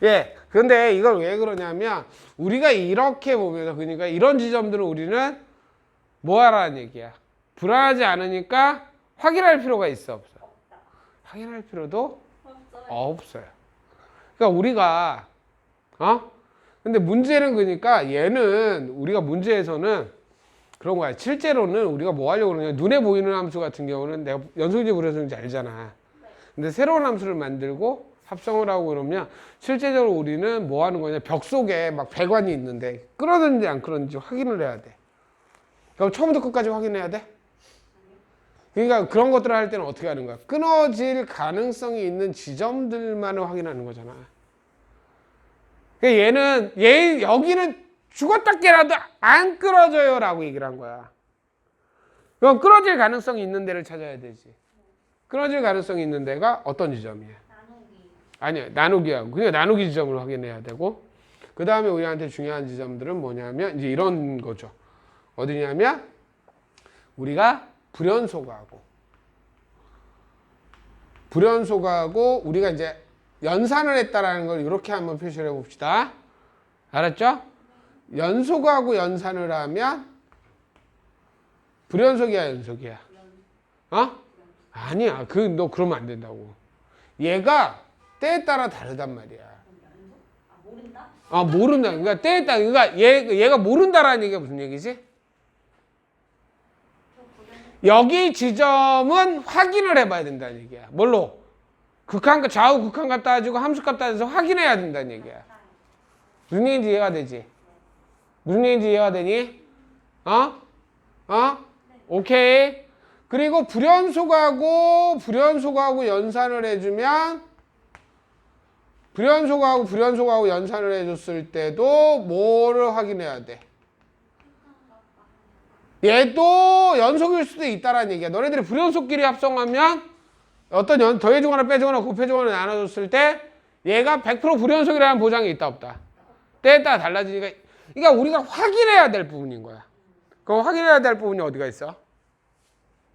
[SPEAKER 1] 예, 근데 이걸 왜 그러냐면, 우리가 이렇게 보면서, 그러니까 이런 지점들은 우리는 뭐 하라는 얘기야? 불안하지 않으니까 확인할 필요가 있어, 없어? 확인할 필요도 없어요. 그러니까 우리가, 근데 문제는 그러니까 얘는 우리가 문제에서는 그런 거야. 실제로는 우리가 뭐 하려고 그러냐. 눈에 보이는 함수 같은 경우는 내가 연속인지 불연속인지 알잖아. 근데 새로운 함수를 만들고 합성을 하고 그러면 실제적으로 우리는 뭐 하는 거냐. 벽 속에 막 배관이 있는데 끌어들는지 안 끌어들는지 확인을 해야 돼. 그럼 처음부터 끝까지 확인해야 돼? 그러니까 그런 것들을 할 때는 어떻게 하는 거야? 끊어질 가능성이 있는 지점들만을 확인하는 거잖아. 그러니까 여기는 죽었다 깨라도 안 끊어져요 라고 얘기를 한 거야. 그럼 끊어질 가능성이 있는 데를 찾아야 되지. 끊어질 가능성이 있는 데가 어떤 지점이야? 아니요, 나누기하고. 그러니까 나누기 지점을 확인해야 되고, 그 다음에 우리한테 중요한 지점들은 뭐냐면 이제 이런 거죠. 어디냐면 우리가 불연속하고 우리가 이제 연산을 했다라는 걸 이렇게 한번 표시를 해봅시다. 알았죠? 연속하고 연산을 하면 불연속이야, 연속이야? 아니야. 너 그러면 안 된다고. 얘가 때에 따라 다르단 말이야.
[SPEAKER 3] 모른다?
[SPEAKER 1] 모른다. 그러니까 때에 따라, 그러니까 얘가 모른다라는 얘기가 무슨 얘기지? 여기 지점은 확인을 해봐야 된다는 얘기야. 뭘로? 좌우 극한값 따지고 함수값 따져서 확인해야 된다는 얘기야. 무슨 얘기인지 이해가 되지? 무슨 얘기인지 이해가 되니? 오케이. 그리고 불연속하고 연산을 해주면 불연속하고 연산을 해줬을 때도 뭐를 확인해야 돼? 얘도 연속일 수도 있다라는 얘기야. 너네들이 불연속끼리 합성하면 어떤 더해주거나 빼주거나 곱해주거나 나눠줬을 때 얘가 100% 불연속이라는 보장이 있다 없다? 때에 따라 달라지니까. 그러니까 우리가 확인해야 될 부분인 거야. 그럼 확인해야 될 부분이 어디가 있어?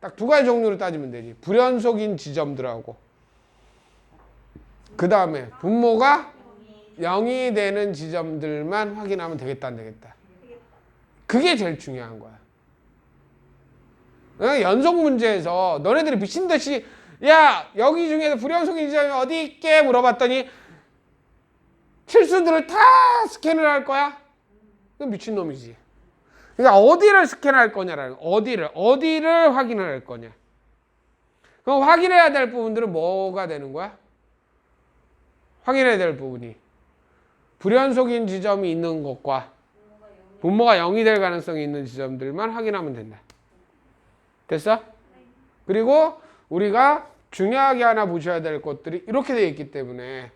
[SPEAKER 1] 딱 두 가지 종류로 따지면 되지. 불연속인 지점들하고 그 다음에 분모가 0이 되는 지점들만 확인하면 되겠다 안 되겠다? 그게 제일 중요한 거야. 연속 문제에서 너네들이 미친 듯이 야 여기 중에서 불연속인 지점이 어디 있게 물어봤더니 실수들을 다 스캔을 할 거야? 그건 미친놈이지. 그러니까 어디를 스캔할 거냐라는 어디를 확인을 할 거냐. 그럼 확인해야 될 부분들은 뭐가 되는 거야? 확인해야 될 부분이 불연속인 지점이 있는 것과 분모가 0이 될 가능성이 있는 지점들만 확인하면 된다. 됐어? 그리고 우리가 중요하게 하나 보셔야 될 것들이 이렇게 되어 있기 때문에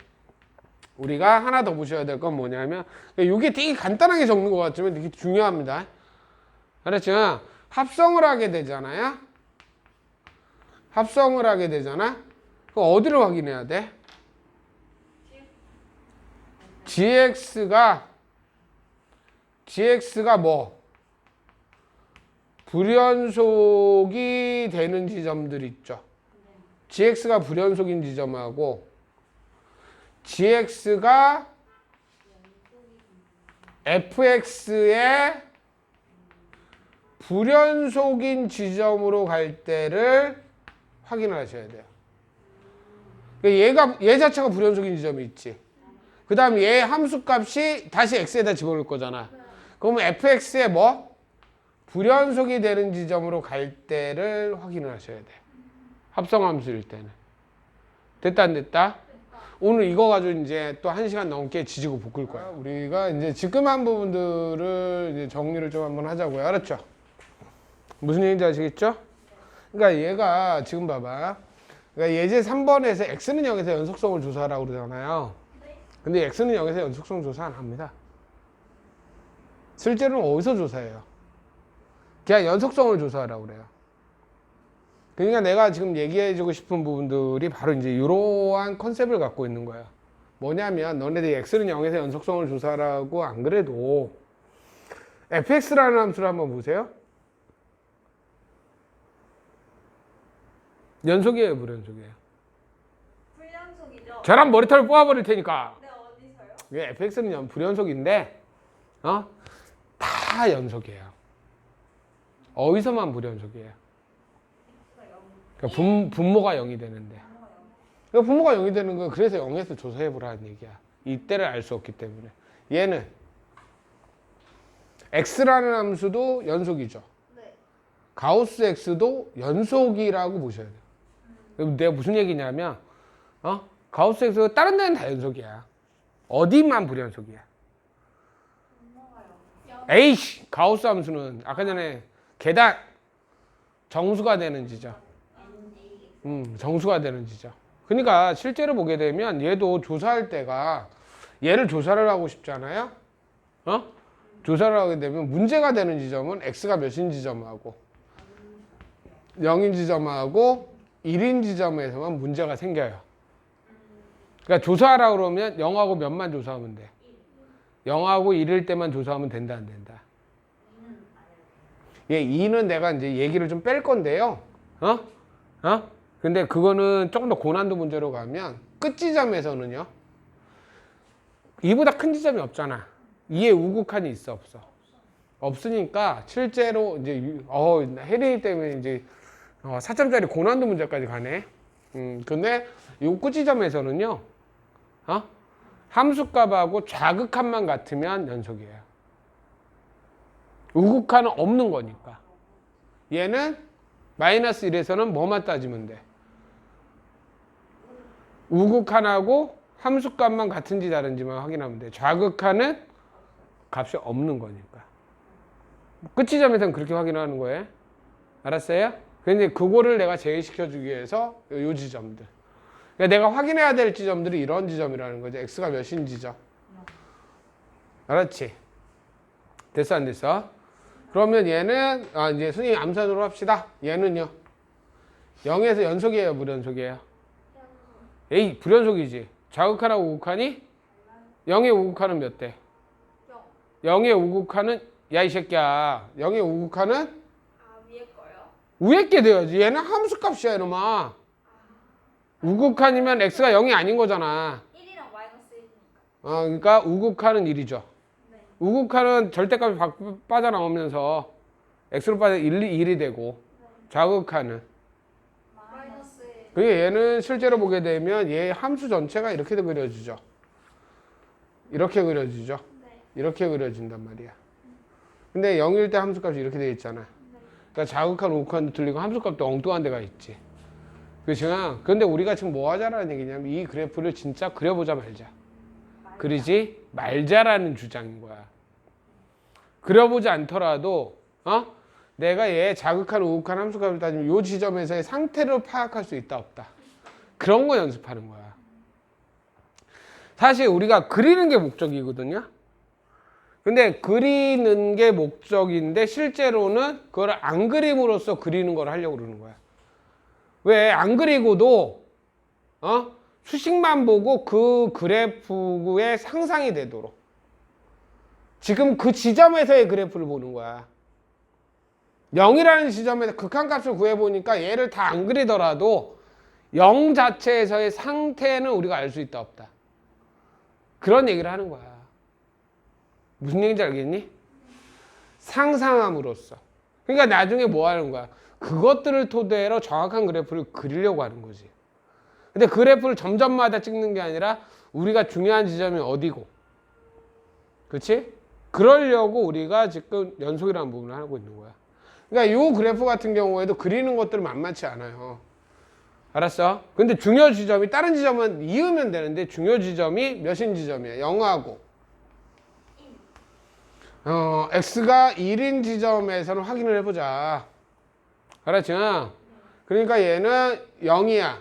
[SPEAKER 1] 우리가 하나 더 보셔야 될 건 뭐냐면 이게 되게 간단하게 적는 것 같지만 되게 중요합니다. 알았죠? 합성을 하게 되잖아요. 합성을 하게 되잖아. 그럼 어디를 확인해야 돼? gx가 gx가 뭐? 불연속이 되는 지점들 있죠. gx가 불연속인 지점하고 gx가 fx의 불연속인 지점으로 갈 때를 확인을 하셔야 돼요. 얘 자체가 불연속인 지점이 있지. 그 다음 얘 함수값이 다시 x에다 집어넣을 거잖아. 그러면 fx의 뭐? 불연속이 되는 지점으로 갈 때를 확인을 하셔야 돼. 합성함수일 때는. 됐다 안 됐다? 오늘 이거 가지고 이제 또 1시간 넘게 지지고 볶을 거야. 우리가 이제 지금한 부분들을 이제 정리를 좀 한번 하자고요. 알았죠? 무슨 얘기인지 아시겠죠? 그러니까 얘가 지금 봐봐. 그러니까 예제 3번에서 x는 0에서 연속성을 조사하라고 그러잖아요. 근데 x는 0에서 연속성 조사 안 합니다. 실제로는 어디서 조사해요? 그냥 연속성을 조사하라고 그래요. 그러니까 내가 지금 얘기해주고 싶은 부분들이 바로 이제 이러한 컨셉을 갖고 있는 거야. 뭐냐면 너네들이 x는 0에서 연속성을 조사하라고 안 그래도 fx라는 함수를 한번 보세요. 연속이에요, 불연속이에요?
[SPEAKER 2] 불연속이죠?
[SPEAKER 1] 저랑 머리털을 뽑아버릴 테니까.
[SPEAKER 2] 네, 어디서요?
[SPEAKER 1] 이게 fx는 불연속인데 다 연속이에요. 어디서만 불연속이에요? 그러니까 분모가 0이 되는데. 그러니까 분모가 0이 되는 건 그래서 0에서 조사해보라는 얘기야. 이때를 알 수 없기 때문에. 얘는 x라는 함수도 연속이죠.
[SPEAKER 2] 네.
[SPEAKER 1] 가우스 x도 연속이라고 보셔야 돼요. 그럼 내가 무슨 얘기냐면 가우스 x가 다른 데는 다 연속이야. 어디만 불연속이야? 에이씨, 가우스 함수는 아까 전에 계단 정수가 되는 지점. 정수가 되는 지점. 그러니까 실제로 보게 되면 얘도 조사할 때가 얘를 조사를 하고 싶잖아요. 조사를 하게 되면 문제가 되는 지점은 x가 몇인 지점하고 0인 지점하고 1인 지점에서만 문제가 생겨요. 그러니까 조사하라고 그러면 0하고 몇만 조사하면 돼. 0하고 1일 때만 조사하면 된다 안 된다. 예, 2는 내가 이제 얘기를 좀 뺄 건데요. 근데 그거는 조금 더 고난도 문제로 가면 끝 지점에서는요. 2보다 큰 지점이 없잖아. 2의 우극한이 있어 없어? 없으니까 실제로 이제 혜린이 때문에 이제 4점짜리 고난도 문제까지 가네. 근데 이 끝 지점에서는요. 함수값하고 좌극한만 같으면 연속이에요. 우극한은 없는 거니까. 얘는 마이너스 1에서는 뭐만 따지면 돼? 우극한하고 함수값만 같은지 다른지만 확인하면 돼. 좌극한은 값이 없는 거니까. 끝 지점에서는 그렇게 확인하는 거예요. 알았어요? 근데 그거를 내가 제외시켜주기 위해서 요 지점들. 그러니까 내가 확인해야 될 지점들이 이런 지점이라는 거죠. x가 몇인 지점. 알았지? 됐어 안 됐어? 그러면 얘는 이제 선생님 암산으로 합시다. 얘는요. 0에서 연속이에요, 불연속이에요? 에이, 불연속이지. 좌극한하고 우극한이 0의 우극한은 몇 대? 0의 우극한은 야 이 새끼야. 0의 우극한은
[SPEAKER 2] 위에 거요?
[SPEAKER 1] 위에 게 돼야지. 얘는 함수값이야 이놈아. 우극한이면 x가 0이 아닌 거잖아.
[SPEAKER 2] 1이랑 마이너스 1이니까.
[SPEAKER 1] 그러니까 우극한은 1이죠.
[SPEAKER 2] 네.
[SPEAKER 1] 우극한은 절대값이 빠져나오면서 x로 빠져 1이 되고 좌극한은
[SPEAKER 2] 마이너스 1.
[SPEAKER 1] 그게 얘는 실제로 보게 되면 얘 함수 전체가 이렇게 그려지죠. 이렇게 그려지죠.
[SPEAKER 2] 네.
[SPEAKER 1] 이렇게 그려진단 말이야. 근데 0일 때 함수값이 이렇게 돼 있잖아. 그러니까 좌극한, 우극한도 틀리고 함수값도 엉뚱한 데가 있지. 그렇지만 근데 우리가 지금 뭐 하자라는 얘기냐면 이 그래프를 진짜 그려보자 말자. 그리지 말자라는 주장인 거야. 그려보지 않더라도 내가 얘 자극한 우극한 함수값을 따지면 이 지점에서의 상태를 파악할 수 있다 없다. 그런 거 연습하는 거야. 사실 우리가 그리는 게 목적이거든요. 근데 그리는 게 목적인데 실제로는 그걸 안 그림으로써 그리는 걸 하려고 그러는 거야. 왜 안 그리고도 수식만 보고 그 그래프의 상상이 되도록 지금 그 지점에서의 그래프를 보는 거야. 0이라는 지점에서 극한값을 구해보니까 얘를 다 안 그리더라도 0 자체에서의 상태는 우리가 알 수 있다 없다. 그런 얘기를 하는 거야. 무슨 얘기인지 알겠니? 상상함으로써. 그러니까 나중에 뭐 하는 거야? 그것들을 토대로 정확한 그래프를 그리려고 하는 거지. 근데 그래프를 점점마다 찍는 게 아니라 우리가 중요한 지점이 어디고, 그렇지? 그러려고 우리가 지금 연속이라는 부분을 하고 있는 거야. 그러니까 이 그래프 같은 경우에도 그리는 것들은 만만치 않아요. 알았어? 근데 중요 지점이 다른 지점은 이으면 되는데 중요 지점이 몇인 지점이야? 0하고 x가 1인 지점에서는 확인을 해보자. 알았죠? 그러니까 얘는 0이야.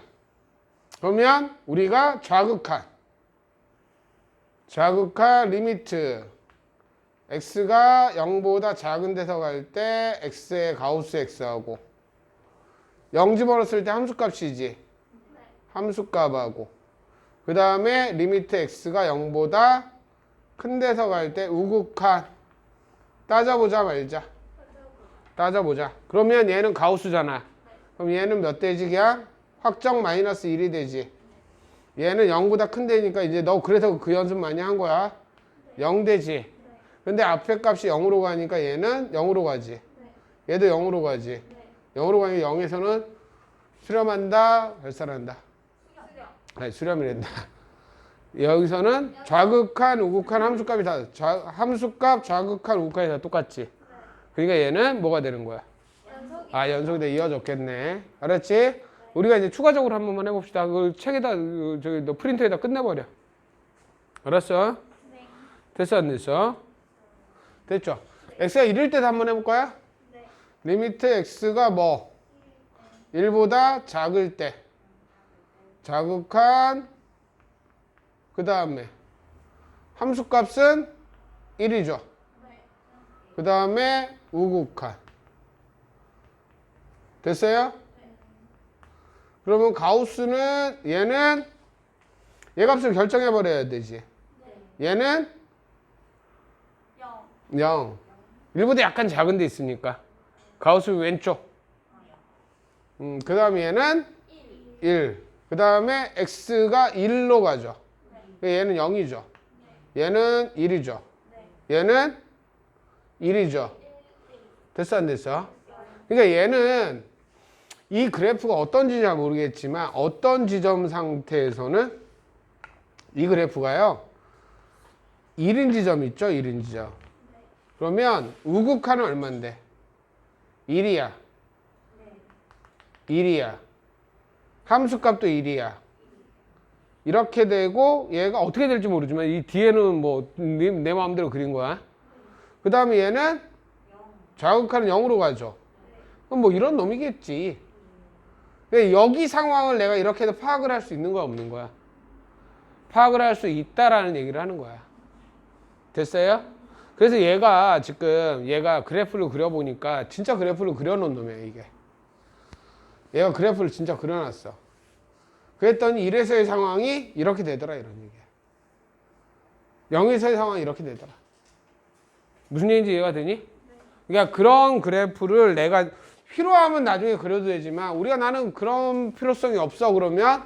[SPEAKER 1] 그러면 우리가 좌극한 리미트 x가 0보다 작은 데서 갈 때 x의 가우스 x하고 0 집어넣었을 때 함수값이지. 함수값하고 그 다음에 리미트 x가 0보다 큰 데서 갈 때 우극한 따져보자 말자. 따져보자. 그러면 얘는 가우스잖아. 그럼 얘는 몇 대지? 그냥 확정 마이너스 1이 되지. 얘는 0보다 큰 데니까 이제 너 그래서 그 연습 많이 한 거야. 0 되지. 근데 앞에 값이 0으로 가니까 얘는 0으로 가지. 얘도 0으로 가지. 0으로 가니까 0에서는 수렴한다, 발산한다. 아니, 수렴이란다. 여기서는 좌극한, 우극한 함수값이 다, 함수값, 좌극한, 우극한이 다 똑같지. 그러니까 얘는 뭐가 되는 거야? 아, 연속이 돼 이어졌겠네. 알았지? 우리가 이제 추가적으로 한 번만 해봅시다. 그걸 책에다, 저기, 너 프린터에다 끝내버려. 알았어? 됐어, 안 됐어? 됐죠? x가 1일 때도 한번 해볼까요? 리미트 x가 뭐? 1보다 작을 때. 자극한, 그 다음에 함수값은 1이죠. 그 다음에 우극한. 됐어요? 그러면 가우스는 얘는 얘 값을 결정해 버려야 되지. 얘는 0. 1보다 약간 작은 데 있으니까 가우스 왼쪽. 그 다음에 얘는 1. 그 다음에 x가 1로 가죠. 얘는 0이죠. 얘는 1이죠. 얘는 1이죠. 됐어 안 됐어? 그러니까 얘는 이 그래프가 어떤지 잘 모르겠지만 어떤 지점 상태에서는 이 그래프가요 1인 지점 있죠? 1인 지점. 그러면 우극한은 얼만데? 1이야. 1이야. 함수값도 1이야. 이렇게 되고 얘가 어떻게 될지 모르지만 이 뒤에는 뭐 내 마음대로 그린 거야. 그 다음에 얘는 좌극한은 0으로 가죠. 그럼 뭐 이런 놈이겠지. 여기 상황을 내가 이렇게 해서 파악을 할 수 있는 거야 없는 거야? 파악을 할 수 있다라는 얘기를 하는 거야. 됐어요? 그래서 얘가 지금 얘가 그래프를 그려보니까 진짜 그래프를 그려놓은 놈이야 이게. 얘가 그래프를 진짜 그려놨어. 그랬더니 1에서의 상황이 이렇게 되더라 이런 얘기야. 0에서의 상황이 이렇게 되더라. 무슨 얘기인지 이해가 되니? 그러니까 그런 그래프를 내가 필요하면 나중에 그려도 되지만 우리가 나는 그런 필요성이 없어 그러면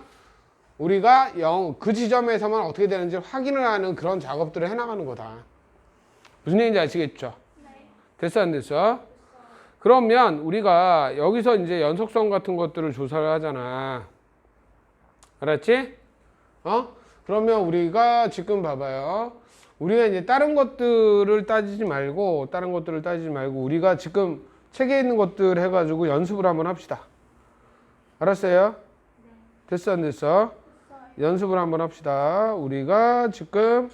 [SPEAKER 1] 우리가 그 지점에서만 어떻게 되는지 확인을 하는 그런 작업들을 해나가는 거다. 무슨 얘기인지 아시겠죠? 됐어 안 됐어? 그러면 우리가 여기서 이제 연속성 같은 것들을 조사를 하잖아. 알았지? 그러면 우리가 지금 봐봐요. 우리가 이제 다른 것들을 따지지 말고 우리가 지금 책에 있는 것들 해가지고 연습을 한번 합시다. 알았어요? 됐어 안 됐어? 연습을 한번 합시다. 우리가 지금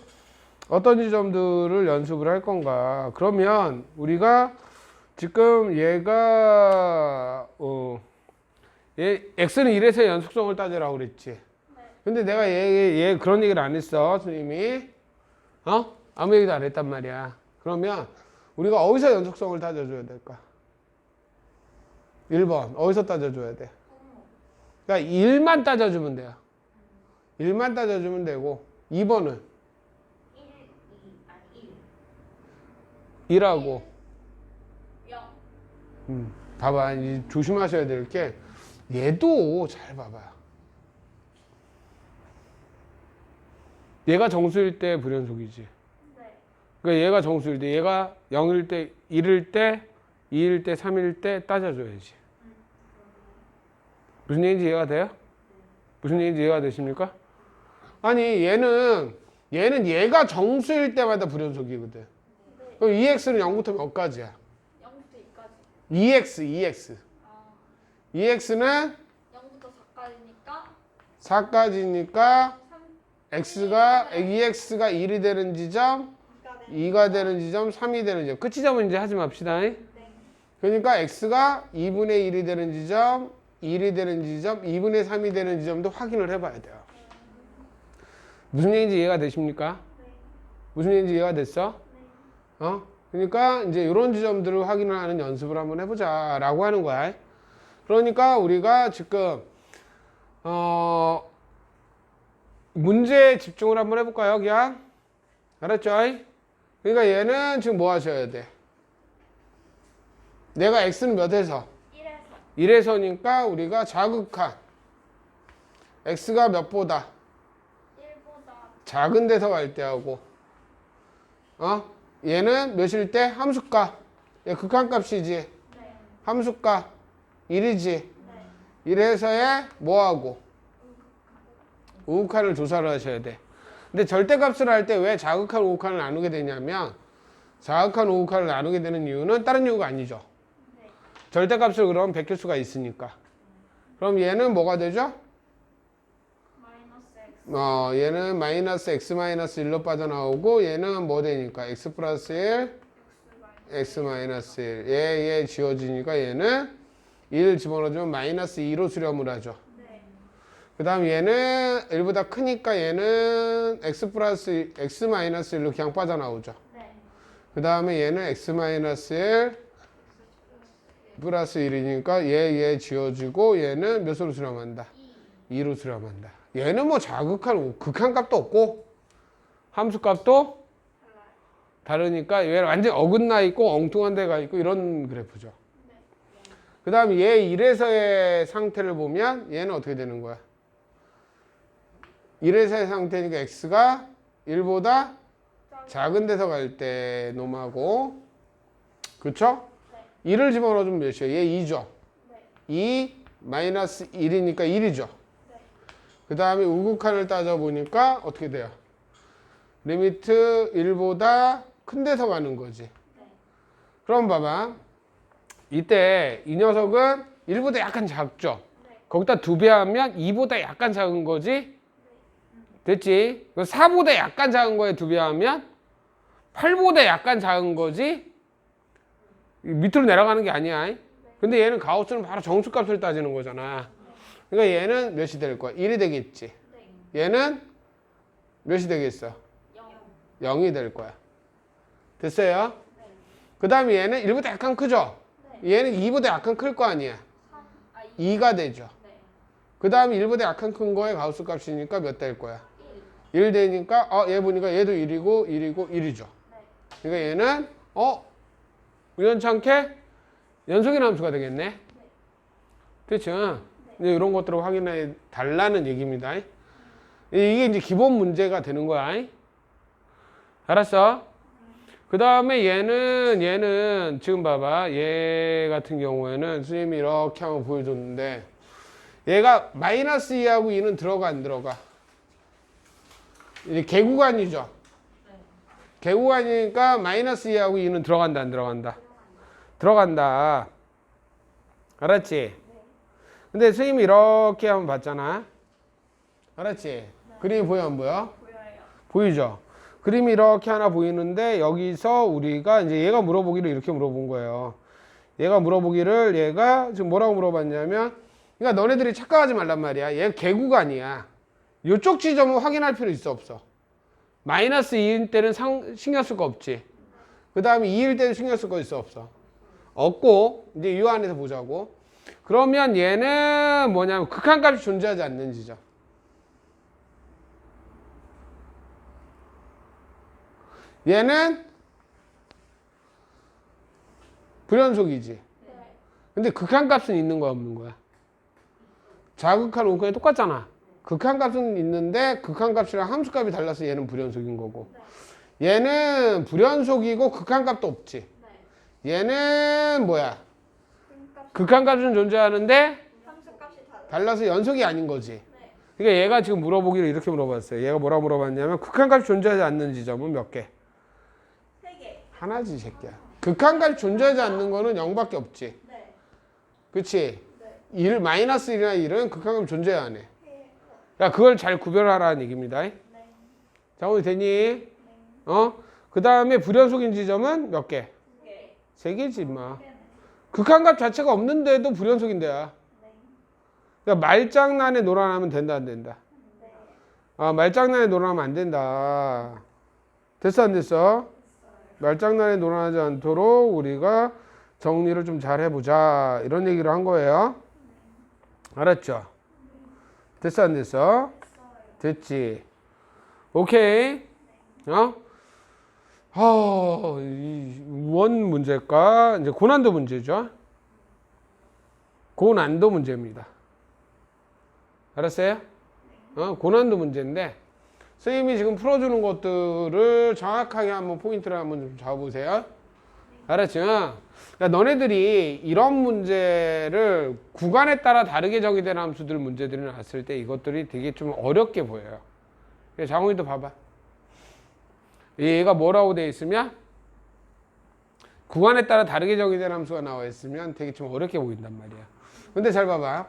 [SPEAKER 1] 어떤 지점들을 연습을 할 건가. 그러면 우리가 지금 얘가 얘 x는 1에서 연속성을 따지라고 그랬지. 근데 내가 얘 그런 얘기를 안 했어 선생님이. 아무 얘기도 안 했단 말이야. 그러면 우리가 어디서 연속성을 따져줘야 될까? 1번 어디서 따져줘야 돼? 그러니까 1만 따져주면 돼요. 1만 따져주면 되고 2번은 2라고.
[SPEAKER 2] 0.
[SPEAKER 1] 봐봐. 이 조심하셔야 될 게 얘도 잘 봐봐. 얘가 정수일 때 불연속이지.
[SPEAKER 2] 네.
[SPEAKER 1] 그러니까 얘가 정수일 때, 얘가 0일 때, 1일 때, 2일 때, 3일 때 따져줘야지. 무슨 얘기인지 이해가 돼요? 무슨 얘기인지 이해가 되십니까? 아니 얘는 얘가 정수일 때마다 불연속이거든.
[SPEAKER 2] 네.
[SPEAKER 1] 그럼 2x는 0부터 몇 가지야?
[SPEAKER 2] 0부터 2까지.
[SPEAKER 1] 2x.
[SPEAKER 2] 아,
[SPEAKER 1] 2x는
[SPEAKER 2] 0부터 4까지니까
[SPEAKER 1] 4까지니까
[SPEAKER 2] 3.
[SPEAKER 1] 2x가 1이 되는 지점, 2가 되는 지점, 3이 되는 지점. 끝 지점은 이제 하지 맙시다.
[SPEAKER 2] 네.
[SPEAKER 1] 그러니까 x가 2분의 1이 되는 지점, 1이 되는 지점, 2분의 3이 되는 지점도 확인을 해봐야 돼요. 무슨 얘기인지 이해가 되십니까?
[SPEAKER 2] 네.
[SPEAKER 1] 무슨 얘기인지 이해가 됐어?
[SPEAKER 2] 네.
[SPEAKER 1] 그러니까 이제 이런 지점들을 확인을 하는 연습을 한번 해보자 라고 하는 거야. 그러니까 우리가 지금 문제에 집중을 한번 해볼까요? 그냥 알았죠? 그러니까 얘는 지금 뭐 하셔야 돼? 내가 x는 몇에서?
[SPEAKER 2] 1에서
[SPEAKER 1] 1에서니까 우리가 자극한 x가 몇보다
[SPEAKER 2] 1보다
[SPEAKER 1] 작은 데서 갈 때 하고 얘는 몇일 때? 함수가. 얘 극한값이지.
[SPEAKER 2] 네.
[SPEAKER 1] 함수가 1이지.
[SPEAKER 2] 네.
[SPEAKER 1] 1에서의 뭐하고? 우극한을 조사를 하셔야 돼. 근데 절대값을 할 때 왜 자극한 우극한을 나누게 되냐면 자극한 우극한을 나누게 되는 이유는 다른 이유가 아니죠.
[SPEAKER 2] 네.
[SPEAKER 1] 절대값을 그럼 베낄 수가 있으니까. 그럼 얘는 뭐가 되죠?
[SPEAKER 2] 마이너스 x.
[SPEAKER 1] 얘는 마이너스 x 마이너스 1로 빠져나오고 얘는 뭐 되니까 x 플러스 1 x 마이너스 1 얘 지워지니까 얘는 1 집어넣어주면 마이너스 2로 수렴을 하죠.
[SPEAKER 2] 네.
[SPEAKER 1] 그 다음 얘는 1보다 크니까 얘는 x 플러스 x 마이너스 1로 그냥 빠져나오죠.
[SPEAKER 2] 네.
[SPEAKER 1] 그 다음에 얘는 x 마이너스 1 플러스 1이니까 얘 지워지고 얘는 몇으로 수렴한다? 2로 수렴한다. 얘는 뭐 자극한 극한값도 없고 함수값도 다르니까 얘 완전 어긋나 있고 엉뚱한 데가 있고 이런 그래프죠.
[SPEAKER 2] 네.
[SPEAKER 1] 그 다음에 얘 1에서의 상태를 보면 얘는 어떻게 되는 거야? 1에서의 상태니까 x가 1보다 작은 데서 갈 때 놈하고 그쵸?
[SPEAKER 2] 네.
[SPEAKER 1] 2를 집어넣어주면 몇이에요? 얘 2죠?
[SPEAKER 2] 네.
[SPEAKER 1] 2 마이너스 1이니까 1이죠?
[SPEAKER 2] 네.
[SPEAKER 1] 그 다음에 우극한을 따져보니까 어떻게 돼요? 리미트 1보다 큰 데서 가는 거지.
[SPEAKER 2] 네.
[SPEAKER 1] 그럼 봐봐. 이때 이 녀석은 1보다 약간 작죠?
[SPEAKER 2] 네.
[SPEAKER 1] 거기다 2배 하면 2보다 약간 작은 거지? 됐지? 4보다 약간 작은 거에 2배 하면 8보다 약간 작은 거지? 밑으로 내려가는 게 아니야. 근데 얘는 가우스는 바로 정수값을 따지는 거잖아. 그러니까 얘는 몇이 될 거야? 1이 되겠지.
[SPEAKER 2] 네.
[SPEAKER 1] 얘는 몇이 되겠어?
[SPEAKER 2] 0.
[SPEAKER 1] 0이 될 거야. 됐어요?
[SPEAKER 2] 네.
[SPEAKER 1] 그 다음에 얘는 1보다 약간 크죠?
[SPEAKER 2] 네.
[SPEAKER 1] 얘는 2보다 약간 클 거 아니야.
[SPEAKER 2] 3. 아, 2.
[SPEAKER 1] 2가 되죠.
[SPEAKER 2] 네.
[SPEAKER 1] 그 다음에 1보다 약간 큰 거에 가우스 값이니까 몇 될 거야?
[SPEAKER 2] 1.
[SPEAKER 1] 1 되니까 얘 보니까 얘도 1이고 1이고 1이죠.
[SPEAKER 2] 네.
[SPEAKER 1] 그러니까 얘는 우연찮게 연속의 함수가 되겠네. 그렇죠? 이제 이런 것들을 확인해 달라는 얘기입니다. 이게 이제 기본 문제가 되는 거야. 알았어? 그 다음에 얘는 지금 봐봐. 얘 같은 경우에는 선생님이 이렇게 한번 보여줬는데 얘가 마이너스 2하고 2는 들어가 안 들어가? 이제 개구간이죠. 개구간이니까 마이너스 2하고 2는 들어간다 안 들어간다? 들어간다. 알았지? 근데 선생님이 이렇게 한번 봤잖아. 알았지? 그림이 보여 안 보여?
[SPEAKER 2] 보여요.
[SPEAKER 1] 보이죠? 그림이 이렇게 하나 보이는데 여기서 우리가 이제 얘가 물어보기를 이렇게 물어본 거예요. 얘가 물어보기를 얘가 지금 뭐라고 물어봤냐면 그러니까 너네들이 착각하지 말란 말이야. 얘 개구간이야. 이쪽 지점은 확인할 필요 있어 없어? 마이너스 2일 때는 신경 쓸 거 없지. 그 다음에 2일 때는 신경 쓸 거 있어 없어? 없고 이제 이 안에서 보자고. 그러면 얘는 뭐냐면 극한값이 존재하지 않는 지점. 얘는 불연속이지.
[SPEAKER 2] 네.
[SPEAKER 1] 근데 극한값은 있는 거야 없는 거야? 자극한 온건이 똑같잖아. 극한값은 있는데 극한값이랑 함수값이 달라서 얘는 불연속인 거고 얘는 불연속이고 극한값도 없지.
[SPEAKER 2] 네.
[SPEAKER 1] 얘는 뭐야?
[SPEAKER 2] 값
[SPEAKER 1] 극한값은 존재하는데
[SPEAKER 3] 함수값이 달라.
[SPEAKER 1] 달라서 연속이 아닌 거지.
[SPEAKER 2] 네.
[SPEAKER 1] 그러니까 얘가 지금 물어보기를 이렇게 물어봤어요. 얘가 뭐라 물어봤냐면 극한값이 존재하지 않는 지점은 몇 개?
[SPEAKER 3] 3개.
[SPEAKER 1] 하나지 이 새끼야. 극한값이 존재하지 않는 거는 0밖에 없지.
[SPEAKER 3] 네.
[SPEAKER 1] 그치?
[SPEAKER 3] 네.
[SPEAKER 1] 1, 마이너스 1이나 1은 극한값이 존재 안 해. 야, 그걸 잘 구별하라는 얘기입니다.
[SPEAKER 3] 네.
[SPEAKER 1] 자, 오늘 되니? 그 다음에 불연속인 지점은 몇 개?
[SPEAKER 3] 2개.
[SPEAKER 1] 3개지, 임마. 극한값 자체가 없는데도 불연속인데야. 그러니까 말장난에 놀아나면 된다, 안 된다? 아, 말장난에 놀아나면 안 된다. 됐어, 안 됐어? 말장난에 놀아나지 않도록 우리가 정리를 좀 잘 해보자. 이런 얘기를 한 거예요. 알았죠? 됐어, 안 됐어? 됐지. 오케이. 원 문제가 이제 고난도 문제죠. 고난도 문제입니다. 알았어요? 고난도 문제인데 선생님이 지금 풀어주는 것들을 정확하게 한번 포인트를 한번 좀 잡아보세요. 알았죠? 그러니까 너네들이 이런 문제를 구간에 따라 다르게 정의된 함수들 문제들이 나왔을 때 이것들이 되게 좀 어렵게 보여요. 장훈이도 봐봐. 얘가 뭐라고 되어 있으면 구간에 따라 다르게 정의된 함수가 나와 있으면 되게 좀 어렵게 보인단 말이야. 근데 잘 봐봐.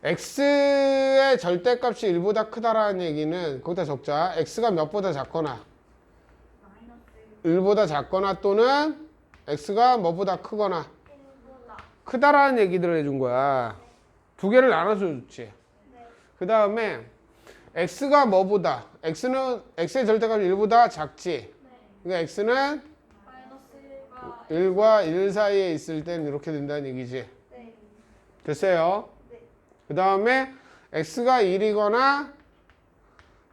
[SPEAKER 1] x의 절대값이 1보다 크다라는 얘기는 거기다 적자. x가 몇보다 작거나 1보다 작거나 또는 x가 뭐보다 크거나 크다라는 얘기들을 해준 거야. 두 개를 나눠서 줬지. 그 다음에 x가 뭐보다 x는 x의 절대값이 1보다 작지. 그러니까 x는
[SPEAKER 2] 마이너스 1과
[SPEAKER 1] 1과 1 사이에 있을 땐 이렇게 된다는 얘기지.
[SPEAKER 2] 네.
[SPEAKER 1] 됐어요? 그 다음에 x가 1이거나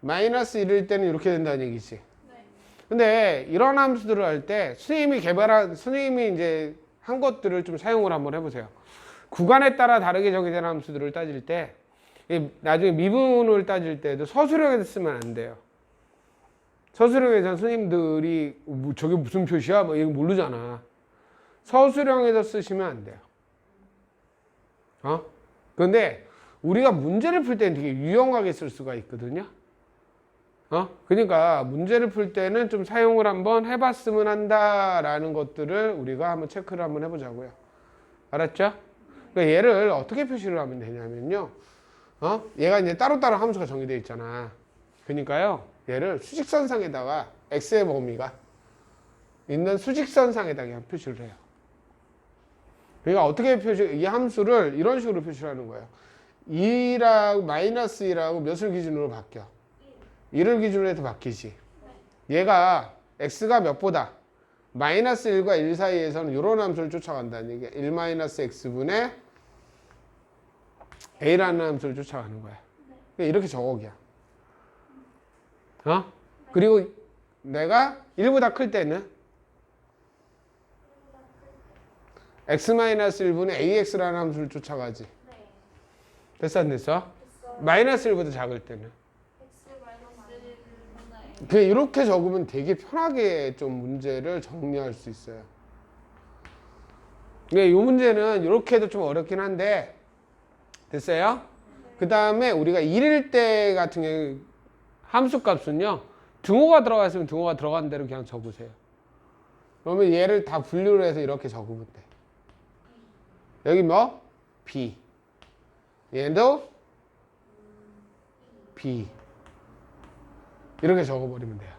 [SPEAKER 1] 마이너스 1일 때는 이렇게 된다는 얘기지.
[SPEAKER 2] 네.
[SPEAKER 1] 근데 이런 함수들을 할 때 선생님이 이제 한 것들을 좀 사용을 한번 해보세요. 구간에 따라 다르게 정의된 함수들을 따질 때 나중에 미분을 따질 때도 서술형에서 쓰면 안 돼요. 서술형에서 선생님들이 저게 무슨 표시야? 뭐 이거 모르잖아. 서술형에서 쓰시면 안 돼요. 그런데 우리가 문제를 풀 때는 되게 유용하게 쓸 수가 있거든요. 그러니까 문제를 풀 때는 좀 사용을 한번 해봤으면 한다라는 것들을 우리가 한번 체크를 한번 해보자고요. 알았죠? 그러니까 얘를 어떻게 표시를 하면 되냐면요. 얘가 이제 따로따로 함수가 정의되어 있잖아. 그러니까요. 얘를 수직선상에다가 x의 범위가 있는 수직선상에다가 그냥 표시를 해요. 그러니까 어떻게 이 함수를 이런 식으로 표시를 하는 거예요. 2라고 마이너스 2라고 몇을 기준으로 바뀌어? 1을 기준으로 해서 바뀌지. 얘가 x가 몇보다 마이너스 1과 1 사이에서는 이런 함수를 쫓아간다는 얘기야. 1 마이너스 x분의 a라는 함수를 쫓아가는 거야. 그러니까 이렇게 적어기야. 그리고 내가 1보다 클 때는 x-1분의 ax라는 함수를 쫓아가지. 됐어 안 됐어? 마이너스 1보다 작을 때는.
[SPEAKER 2] x 마이너스 1분의
[SPEAKER 1] 그냥 이렇게 적으면 되게 편하게 좀 문제를 정리할 수 있어요. 근데 이 문제는 이렇게 해도 좀 어렵긴 한데 됐어요? 그 다음에 우리가 1일 때 같은 경우 함수 값은요 등호가 들어가 있으면 등호가 들어간 대로 그냥 적으세요. 그러면 얘를 다 분류를 해서 이렇게 적으면 돼. 여기 뭐? b. 얘도 b. 이렇게 적어버리면 돼요.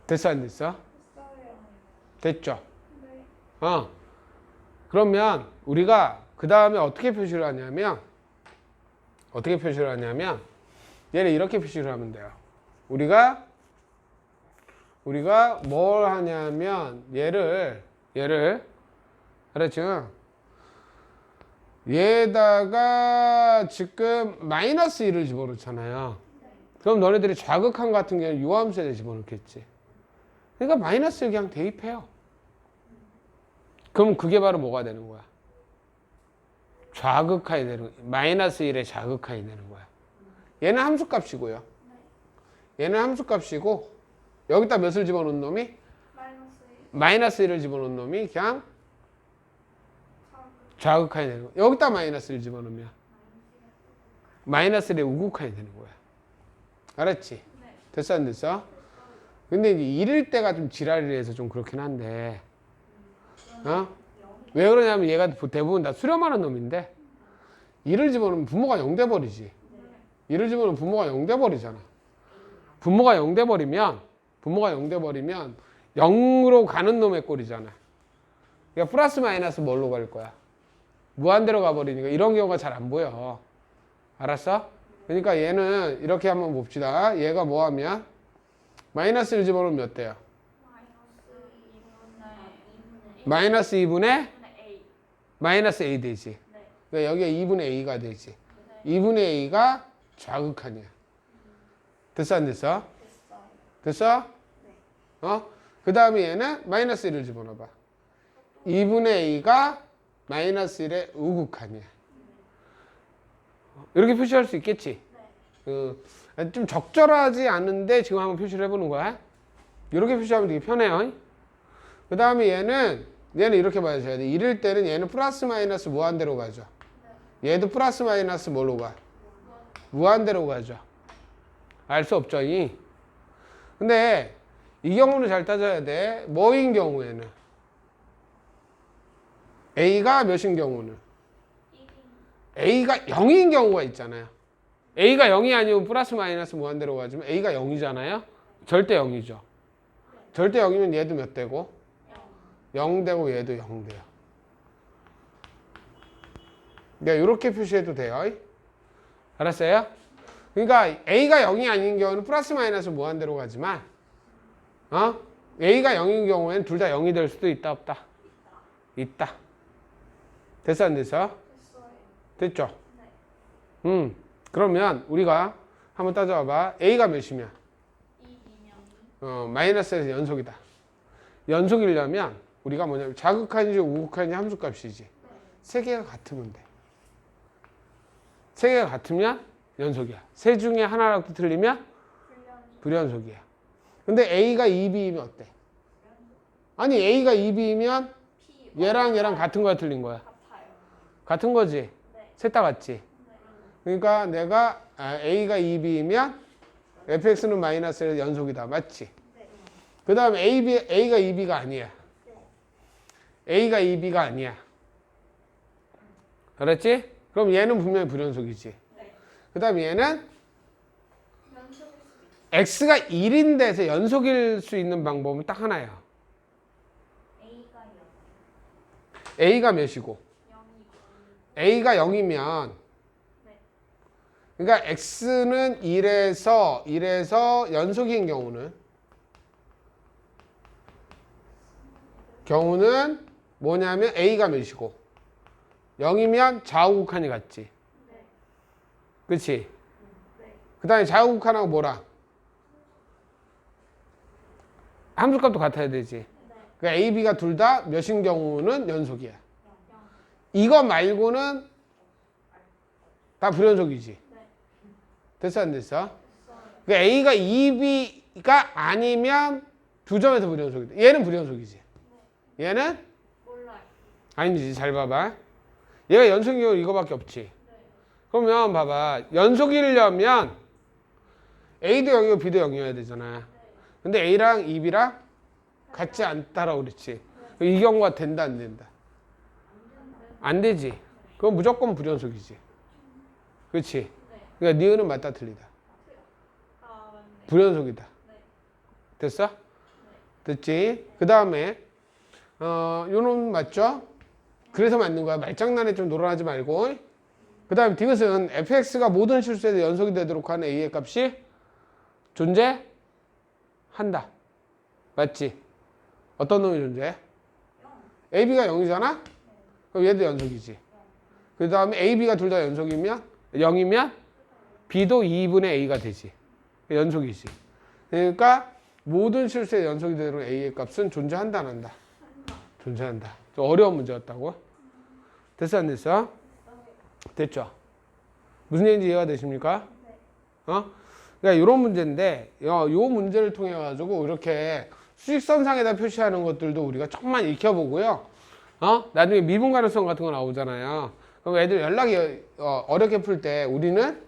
[SPEAKER 1] 됐어 안 됐어? 됐죠? 그러면 우리가 그 다음에 어떻게 표시를 하냐면 얘를 이렇게 표시를 하면 돼요. 우리가 뭘 하냐면 얘를 알았죠? 얘에다가 지금 마이너스 1을 집어넣잖아요. 그럼 너네들이 좌극한 같은 경우는 요 함수에 집어넣겠지. 그러니까 마이너스 1 그냥 대입해요. 그럼 그게 바로 뭐가 되는 거야? 좌극하이 되는 거야. 마이너스 1의 좌극하이 되는 거야. 얘는 함수값이고요. 얘는 함수값이고 여기다 몇을 집어넣은 놈이? 마이너스 1을 집어넣은 놈이 그냥 좌극하이 되는 거야. 여기다 마이너스 1 집어넣으면 마이너스 1의 우극하이 되는 거야. 알았지? 됐어 안 됐어? 근데 이제 이럴 때가 좀 지랄이 해서 좀 그렇긴 한데 왜 그러냐면 얘가 대부분 다 수렴하는 놈인데 1을 집어넣으면 부모가 0 돼버리지. 1을 집어넣으면 부모가 0 돼버리잖아. 부모가 0 돼버리면 0으로 가는 놈의 꼴이잖아. 그러니까 플러스 마이너스 뭘로 갈 거야? 무한대로 가버리니까 이런 경우가 잘 안 보여. 알았어? 그러니까 얘는 이렇게 한번 봅시다. 얘가 뭐 하면 마이너스를 집어넣으면 몇 대요? 마이너스 2분의 마이너스 A 되지. 그러니까 여기가 2분의 A가 되지. 2분의 A가 좌극하냐. 됐어 안 됐어? 됐어? 그 다음에 얘는 마이너스 1을 집어넣어봐. 2분의 A가 마이너스 1의 우극하냐. 이렇게 표시할 수 있겠지? 좀 적절하지 않은데 지금 한번 표시를 해보는 거야. 이렇게 표시하면 되게 편해요. 그 다음에 얘는 이렇게 봐줘야 돼. 이럴 때는 얘는 플러스 마이너스 무한대로 가죠. 얘도 플러스 마이너스 뭘로 가? 무한대로 가죠. 알 수 없죠. 근데 이 경우는 잘 따져야 돼. 뭐인 경우에는? A가 몇인 경우는? A가 0인 경우가 있잖아요. A가 0이 아니면 플러스 마이너스 무한대로 가지만 A가 0이잖아요. 절대 0이죠. 절대 0이면 얘도 몇 대고? 0 되고 얘도 0 돼요. 그러니까 이렇게 표시해도 돼요. 알았어요? 그러니까 A가 0이 아닌 경우는 플러스 마이너스 무한대로 가지만 A가 0인 경우에는 둘 다 0이 될 수도 있다 없다? 있다. 됐어 안 됐어? 됐죠? 그러면 우리가 한번 따져봐. A가 몇이면? 마이너스에서 연속이다. 연속이려면 우리가 뭐냐면 자극한지 우극한지 함수값이지. 세 개가 같으면 돼. 세 개가 같으면 연속이야. 세 중에 하나라도 틀리면 불연속이야. 근데 A가 2B이면 어때? 아니 A가 2B이면 얘랑 같은 거야 틀린 거야? 같은 거지? 셋 다 같지? 그러니까 내가 A가 2B이면 fx는 마이너스에서 연속이다. 맞지? 그 다음에 A가 2B가 아니야. A가 2B가 아니야. 알았지? 그럼 얘는 분명히 불연속이지. 그 다음에 얘는 x가 1인데서 연속일 수 있는 방법은 딱 하나예요. A가 몇이고? A가 0이면 그러니까 x는 1에서 연속인 경우는 뭐냐면 A가 몇이고 0이면 좌우극한이 같지. 그렇지? 그 다음에 좌우극한하고 뭐라? 함수값도 같아야 되지. 그러니까 A, B가 둘 다 몇인 경우는 연속이야. 이거 말고는 다 불연속이지. 됐어 안 됐어? 그러니까 A가 2B가 아니면 두 점에서 불연속이다. 얘는 불연속이지. 얘는? 아니지. 잘 봐봐. 얘가 연속인 경우 이거밖에 없지. 그러면 봐봐. 연속이려면 A도 0이고 B도 0이어야 되잖아. 근데 A랑 2B랑 같지 않다라고 그랬지. 이 경우가 된다 안 된다? 안 되지. 그건 무조건 불연속이지. 그렇지? 그러니까 니은은 맞다 틀리다. 불연속이다. 됐어? 됐지? 그 다음에 요놈 맞죠? 그래서 맞는 거야. 말장난에 좀 놀아나지 말고. 그 다음에 디귿은 fx가 모든 실수에서 연속이 되도록 하는 a의 값이 존재한다. 맞지? 어떤 놈이 존재해? ab가 0이잖아? 그럼 얘도 연속이지. 그 다음에 a, b가 둘 다 연속이면 0이면 b도 2분의 a가 되지. 연속이지. 그러니까 모든 실수에 연속이 되도록 a의 값은 존재한다 안 한다? 존재한다. 좀 어려운 문제였다고. 됐어 안 됐어? 됐죠? 무슨 얘기인지 이해가 되십니까? 그러니까 이런 문제인데 요 문제를 통해 가지고 이렇게 수직선상에다 표시하는 것들도 우리가 조금만 익혀보고요. 나중에 미분 가능성 같은 거 나오잖아요. 그럼 애들 연락이 어렵게 풀 때 우리는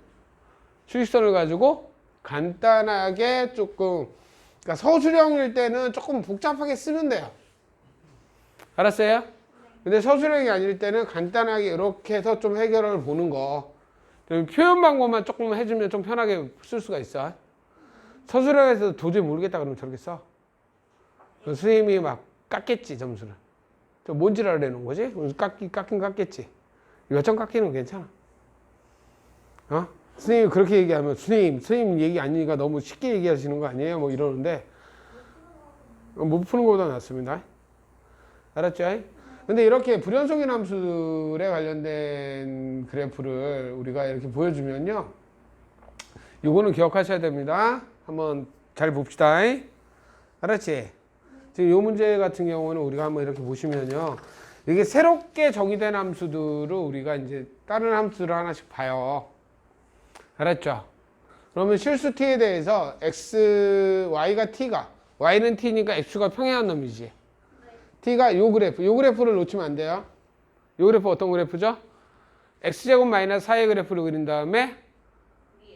[SPEAKER 1] 수직선을 가지고 간단하게 조금, 그러니까 서술형일 때는 조금 복잡하게 쓰면 돼요. 알았어요? 근데 서술형이 아닐 때는 간단하게 이렇게 해서 좀 해결을 보는 거. 표현 방법만 조금 해주면 좀 편하게 쓸 수가 있어. 서술형에서 도저히 모르겠다 그러면 저렇게 써. 선생님이 막 깎겠지, 점수를. 저 뭔지를 알아내는 거지? 깎긴 깎겠지. 몇 점 깎이는 건 괜찮아. 선생님이 그렇게 얘기하면, 선생님 얘기 아니니까 너무 쉽게 얘기하시는 거 아니에요? 뭐 이러는데, 못 푸는 것보다 낫습니다. 알았죠? 근데 이렇게 불연속인 함수들에 관련된 그래프를 우리가 이렇게 보여주면요. 요거는 기억하셔야 됩니다. 한번 잘 봅시다. 알았지? 지금 요 문제 같은 경우는 우리가 한번 이렇게 보시면요. 이게 새롭게 정의된 함수들을 우리가 이제 다른 함수를 하나씩 봐요. 알았죠? 그러면 실수 t에 대해서 y가 t가, y는 t니까 x가 평행한 놈이지. t가 요 그래프를 놓치면 안 돼요. 요 그래프 어떤 그래프죠? x제곱 마이너스 4의 그래프를 그린 다음에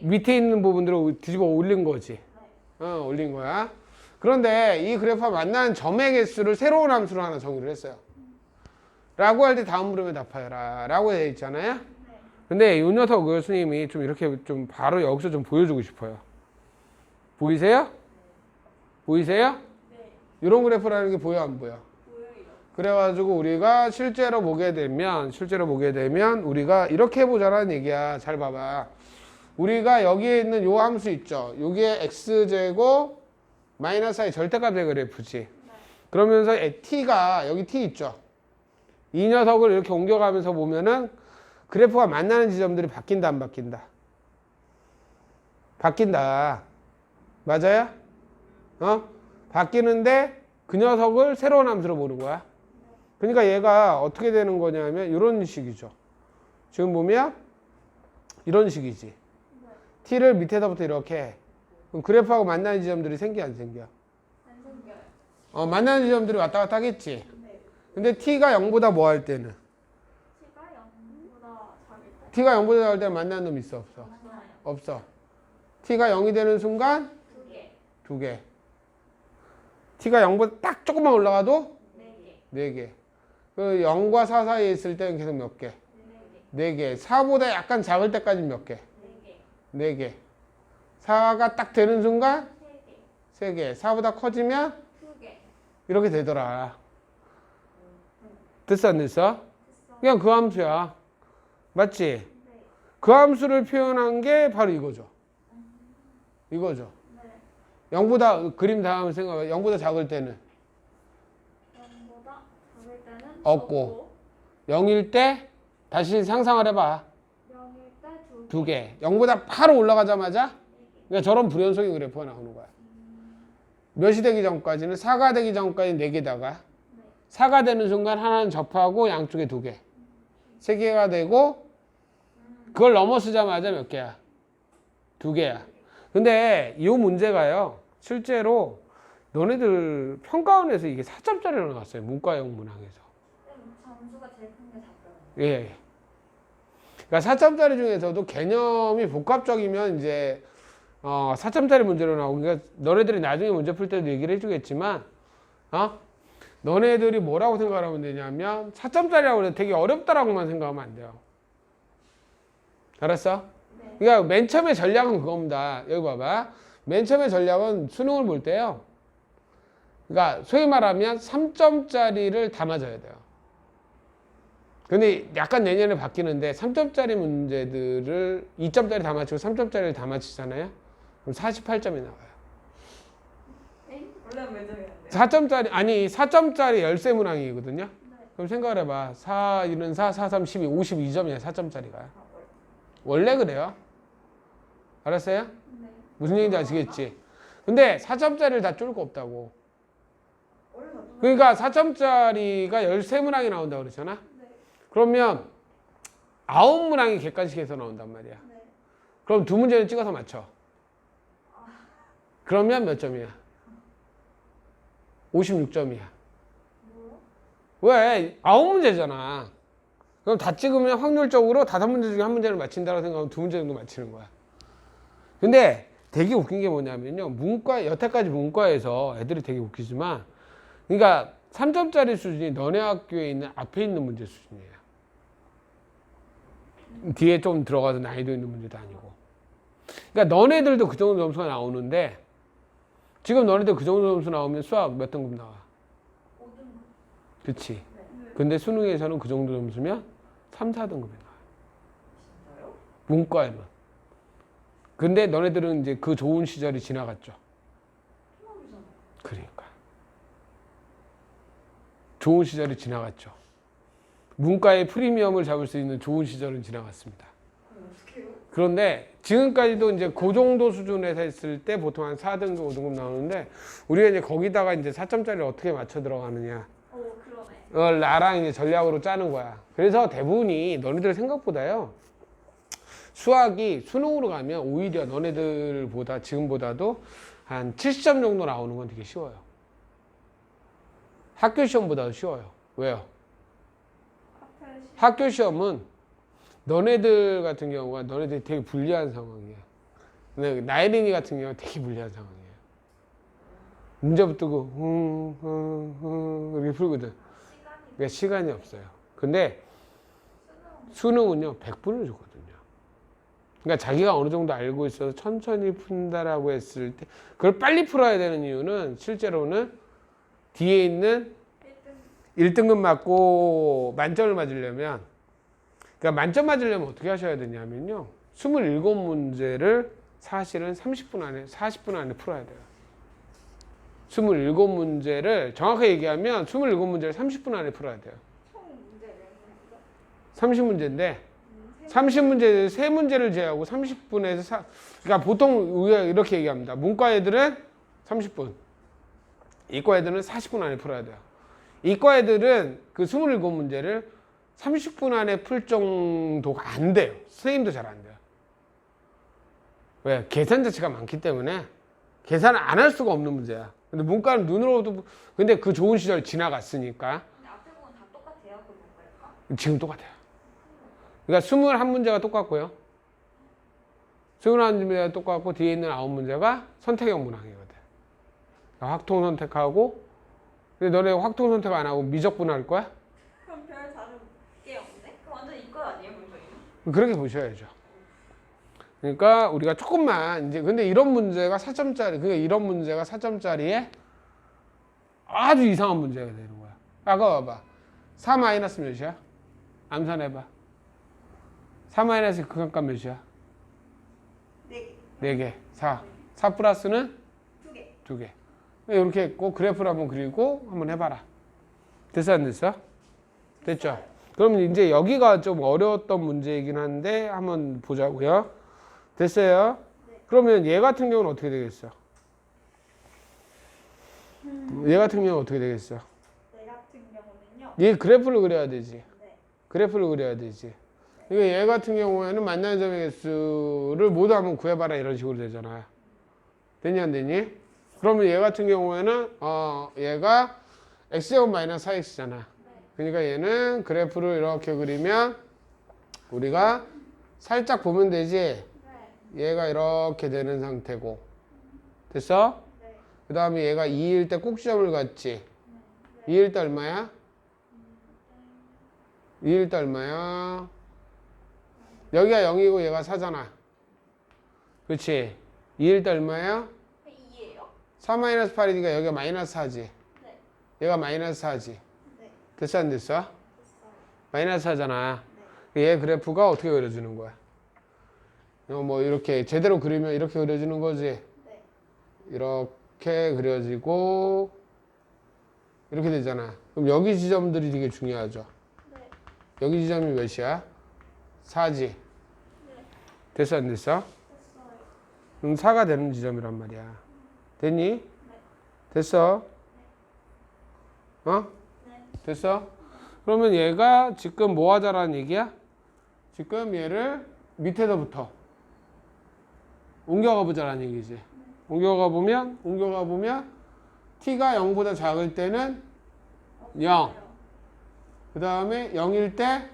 [SPEAKER 1] 밑에 있는 부분들을 뒤집어 올린 거지. 올린 거야. 그런데 이 그래프와 만나는 점의 개수를 새로운 함수로 하나 정의를 했어요. 라고 할 때 다음 물음에 답하여라 라고 되어 있잖아요. 근데 이 녀석을 스님이 좀 이렇게 좀 바로 여기서 좀 보여주고 싶어요. 보이세요? 보이세요? 이런 그래프라는 게 보여 안 보여? 그래가지고 우리가 실제로 보게 되면 우리가 이렇게 해보자라는 얘기야. 잘 봐봐. 우리가 여기에 있는 요 함수 있죠. 여기에 x제곱 마이너스 4의 절대값의 그래프지. 그러면서 t가 여기 t 있죠. 이 녀석을 이렇게 옮겨가면서 보면은 그래프가 만나는 지점들이 바뀐다 안 바뀐다? 바뀐다. 맞아요? 바뀌는데 그 녀석을 새로운 함수로 보는 거야. 그러니까 얘가 어떻게 되는 거냐면 이런 식이죠. 지금 보면 이런 식이지. t를 밑에서부터 이렇게 해. 그럼 그래프하고 만나는 지점들이 생겨 안 생겨?
[SPEAKER 2] 안 생겨요.
[SPEAKER 1] 만나는 지점들이 왔다 갔다 하겠지. 근데 t가 0보다 뭐 할 때는?
[SPEAKER 2] t가 0보다 작을 때.
[SPEAKER 1] t가 0보다 작을 때는 만나는 놈 있어 없어?
[SPEAKER 2] 맞아요.
[SPEAKER 1] 없어. t가 0이 되는 순간
[SPEAKER 2] 2개.
[SPEAKER 1] 2개. t가 0보다 딱 조금만 올라가도
[SPEAKER 2] 4개.
[SPEAKER 1] 4개. 그 0과 4 사이에 있을 때는 계속 몇 개?
[SPEAKER 2] 4개.
[SPEAKER 1] 4개. 4보다 약간 작을 때까지 몇 개?
[SPEAKER 2] 4개.
[SPEAKER 1] 4개. 4가 딱 되는 순간
[SPEAKER 2] 3개.
[SPEAKER 1] 3개. 4보다 커지면
[SPEAKER 2] 2개.
[SPEAKER 1] 이렇게 되더라. 됐어 안 됐어? 그냥 그 함수야. 맞지?
[SPEAKER 2] 네.
[SPEAKER 1] 그 함수를 표현한 게 바로 이거죠. 이거죠.
[SPEAKER 2] 네.
[SPEAKER 1] 0보다 그림 다음 생각해. 0보다 작을 때는
[SPEAKER 2] 0보다 작을 때는
[SPEAKER 1] 없고 0일 때 다시 상상을 해봐.
[SPEAKER 2] 0일 때
[SPEAKER 1] 2개.
[SPEAKER 2] 2개.
[SPEAKER 1] 0보다 바로 올라가자마자 그러니까 저런 불연속인 그래프가 나오는 거야. 몇이 되기 전까지는 4가 되기 전까지 4개다가 4가 되는 순간 하나는 접하고 양쪽에 2개. 3개가 되고 그걸 넘어서자마자 몇 개야? 2개야. 근데 이 문제가요. 실제로 너네들 평가원에서 이게 4점짜리로 나왔어요. 문과형 문항에서.
[SPEAKER 2] 점수가 제일 큰 게 4점.
[SPEAKER 1] 예. 그러니까 4점짜리 중에서도 개념이 복합적이면 이제 4점짜리 문제로 나오고, 그러니까 너네들이 나중에 문제 풀 때도 얘기를 해주겠지만, 너네들이 뭐라고 생각하면 되냐면 4점짜리라고 해서 되게 어렵다라고만 생각하면 안 돼요. 알았어?
[SPEAKER 2] 네.
[SPEAKER 1] 그러니까 맨 처음에 전략은 그겁니다. 여기 봐봐. 맨 처음에 전략은 수능을 볼 때요. 그러니까 소위 말하면 3점짜리를 다 맞아야 돼요. 근데 약간 내년에 바뀌는데 3점짜리 문제들을 2점짜리 다 맞추고 3점짜리를 다 맞추잖아요. 그럼 48점이 나와요.
[SPEAKER 3] 원래 몇 점이었는데?
[SPEAKER 1] 4점짜리 아니 4점짜리 열세 문항이거든요. 그럼 생각을 해봐. 4, 1은 4, 4, 3, 12, 52점이야 4점짜리가. 원래 그래요. 알았어요?
[SPEAKER 2] 네.
[SPEAKER 1] 무슨 얘기인지 아시겠지? 근데 4점짜리를 다 쫄 거 없다고.
[SPEAKER 3] 원래 다
[SPEAKER 1] 그러니까 4점짜리가 13문항이 나온다고 그랬잖아.
[SPEAKER 2] 네.
[SPEAKER 1] 그러면 9문항이 객관식에서 나온단 말이야.
[SPEAKER 2] 네.
[SPEAKER 1] 그럼 두 문제는 찍어서 맞춰. 그러면 몇 점이야? 56점이야.
[SPEAKER 2] 뭐요?
[SPEAKER 1] 왜? 9문제잖아. 그럼 다 찍으면 확률적으로 5문제 중에 한 문제를 맞힌다고 생각하면 2문제 정도 맞히는 거야. 근데 되게 웃긴 게 뭐냐면요. 여태까지 문과에서 애들이 되게 웃기지만, 그러니까 3점짜리 수준이 너네 학교에 있는 앞에 있는 문제 수준이에요. 뒤에 좀 들어가서 난이도 있는 문제도 아니고. 그러니까 너네들도 그 정도 점수가 나오는데, 지금 너네들 그 정도 점수 나오면 수학 몇 등급 나와?
[SPEAKER 2] 5등급.
[SPEAKER 1] 그치?
[SPEAKER 2] 네.
[SPEAKER 1] 근데 수능에서는 그 정도 점수면 3, 4등급이 나와요.
[SPEAKER 3] 진짜요?
[SPEAKER 1] 문과에는. 근데 너네들은 이제 그 좋은 시절이 지나갔죠.
[SPEAKER 3] 수학이잖아요.
[SPEAKER 1] 그러니까. 좋은 시절이 지나갔죠. 문과의 프리미엄을 잡을 수 있는 좋은 시절은 지나갔습니다.
[SPEAKER 3] 그럼 어떻게 해요?
[SPEAKER 1] 그런데 지금까지도 이제 그 정도 수준에서 했을 때 보통 한 4등급, 5등급 나오는데 우리가 이제 거기다가 이제 4점짜리를 어떻게 맞춰 들어가느냐.
[SPEAKER 2] 그러네.
[SPEAKER 1] 나랑 이제 전략으로 짜는 거야. 그래서 대부분이 너네들 생각보다요. 수학이 수능으로 가면 오히려 너네들보다 지금보다도 한 70점 정도 나오는 건 되게 쉬워요. 학교 시험보다도 쉬워요. 왜요?
[SPEAKER 2] 앞에 시.
[SPEAKER 1] 학교 시험은 너네들 같은 경우가 너네들이 되게 불리한 상황이에요. 근데 나혜린이 같은 경우가 되게 불리한 상황이에요. 문제부터 이렇게 풀거든.
[SPEAKER 2] 시간이.
[SPEAKER 1] 그러니까 시간이 없어요. 근데 수능은요 100분을 주거든요. 그러니까 자기가 어느 정도 알고 있어서 천천히 푼다라고 했을 때 그걸 빨리 풀어야 되는 이유는 실제로는 뒤에 있는 1등급 맞고 만점을 맞으려면, 그러니까 만점 맞으려면 어떻게 하셔야 되냐면요. 27문제를 사실은 30분 안에, 40분 안에 풀어야 돼요. 27문제를 정확하게 얘기하면 27문제를 30분 안에 풀어야 돼요.
[SPEAKER 2] 총 문제 몇 문제죠?
[SPEAKER 1] 30문제인데 30문제 3문제를 제외하고 30분에서 그러니까 보통 우리가 이렇게 얘기합니다. 문과 애들은 30분, 이과 애들은 40분 안에 풀어야 돼요. 이과 애들은 그 27문제를 30분 안에 풀 정도가 안 돼요. 선생님도 잘 안 돼요. 왜? 계산 자체가 많기 때문에 계산을 안 할 수가 없는 문제야. 근데 문과는 눈으로도, 근데 그 좋은 시절 지나갔으니까
[SPEAKER 2] 근데 앞에 부분 다 똑같아요? 그 뭔가일까?
[SPEAKER 1] 지금 똑같아요. 그러니까 21문제가 똑같고요. 21문제가 똑같고 뒤에 있는 9문제가 선택형 문항이거든. 그러니까 확통 선택하고, 근데 너네 확통 선택 안 하고 미적분 할 거야?
[SPEAKER 3] 그럼 별 다른 게 없네? 그럼 완전 이거 아니에요, 문제는?
[SPEAKER 1] 그렇게 보셔야죠. 그러니까 우리가 조금만 이제 근데 이런 문제가 4점짜리, 그러니까 이런 문제가 4점짜리에 아주 이상한 문제가 되는 거야. 아까 봐봐. 4 마이너스 몇이야? 암산해봐. 4 마이너스 극한값 몇이야?
[SPEAKER 3] 4개.
[SPEAKER 1] 4개. 4. 4 플러스는
[SPEAKER 3] 2개.
[SPEAKER 1] 2개. 이렇게 했고 그래프를 한번 그리고 한번 해봐라. 됐어 안 됐어? 됐죠? 그럼 이제 여기가 좀 어려웠던 문제이긴 한데 한번 보자고요. 됐어요? 그러면 얘 같은 경우는 어떻게 되겠어? 얘 같은 경우는 어떻게 되겠어?
[SPEAKER 3] 네 같은 경우는요.
[SPEAKER 1] 얘 그래프를 그려야 되지.
[SPEAKER 3] 네.
[SPEAKER 1] 그래프를 그려야 되지. 이거 얘 같은 경우에는 만나는 점의 개수를 모두 한번 구해봐라 이런 식으로 되잖아요. 됐니 안 됐니? 그러면 얘 같은 경우에는 얘가 x제곱 마이너스 4x잖아. 그러니까 얘는 그래프를 이렇게 그리면 우리가 살짝 보면 되지.
[SPEAKER 2] 네.
[SPEAKER 1] 얘가 이렇게 되는 상태고. 됐어?
[SPEAKER 2] 네.
[SPEAKER 1] 그 다음에 얘가 2일 때 꼭지점을 갖지. 2일 때 얼마야? 2일 때 얼마야? 여기가 0이고 얘가 4잖아. 그렇지? 2일 때 얼마야?
[SPEAKER 3] 2예요?
[SPEAKER 1] 4-8이니까 여기가 마이너스 4지.
[SPEAKER 2] 네.
[SPEAKER 1] 얘가 마이너스 4지.
[SPEAKER 2] 네.
[SPEAKER 1] 됐어 안 됐어?
[SPEAKER 2] 됐어요.
[SPEAKER 1] 마이너스 4잖아. 얘 그래프가 어떻게 그려주는 거야? 뭐 이렇게 제대로 그리면 이렇게 그려주는 거지.
[SPEAKER 2] 네.
[SPEAKER 1] 이렇게 그려지고 이렇게 되잖아. 그럼 여기 지점들이 되게 중요하죠.
[SPEAKER 2] 네.
[SPEAKER 1] 여기 지점이 몇이야? 4지.
[SPEAKER 2] 네.
[SPEAKER 1] 됐어 안 됐어?
[SPEAKER 2] 됐어요.
[SPEAKER 1] 그럼 4가 되는 지점이란 말이야. 됐니? 됐어? 어?
[SPEAKER 3] 네.
[SPEAKER 1] 됐어? 그러면 얘가 지금 뭐 하자라는 얘기야? 지금 얘를 밑에서부터 옮겨가 보자라는 얘기지. 옮겨가 보면 t가 0보다 작을 때는 0. 그 다음에 0일 때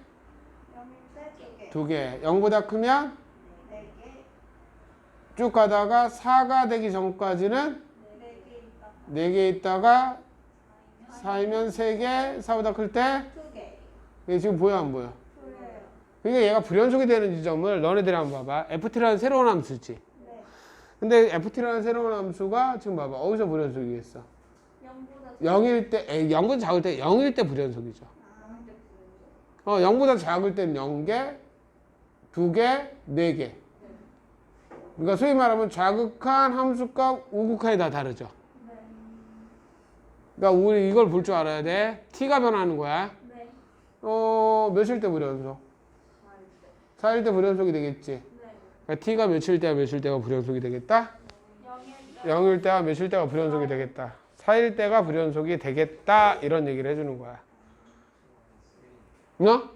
[SPEAKER 2] 0일 때
[SPEAKER 1] 2개.
[SPEAKER 2] 2개.
[SPEAKER 1] 0보다 크면
[SPEAKER 2] 4개.
[SPEAKER 1] 쭉 가다가 4가 되기 전까지는
[SPEAKER 2] 4개 있다.
[SPEAKER 1] 4개 있다가 4이면 3개, 4보다 클 때
[SPEAKER 2] 2개.
[SPEAKER 1] 이게 지금 보여 안 보여?
[SPEAKER 2] 보여요.
[SPEAKER 1] 그러니까 얘가 불연속이 되는 지점을 너네들이 한번 봐봐. ft라는 새로운 함수지.
[SPEAKER 2] 네.
[SPEAKER 1] 근데 ft라는 새로운 함수가 지금 봐봐. 어디서 불연속이겠어?
[SPEAKER 2] 0보다
[SPEAKER 1] 0일 때, 0보다 작을 때 0일 때 불연속이죠. 0보다 작을 때는 0개, 2개, 4개. 그러니까 소위 말하면 좌극한 함수값, 우극한이 다 다르죠.
[SPEAKER 2] 네.
[SPEAKER 1] 그러니까 우리 이걸 볼 줄 알아야 돼. t가 변하는 거야.
[SPEAKER 2] 네.
[SPEAKER 1] 몇일 때 불연속? 4일 때 불연속이 되겠지.
[SPEAKER 2] 네.
[SPEAKER 1] 그러니까 t가 며칠 때와 며칠 때가 불연속이 되겠다? 0일 때와 며칠 때가 불연속이 되겠다. 4일 때가 불연속이 되겠다. 이런 얘기를 해주는 거야. 너?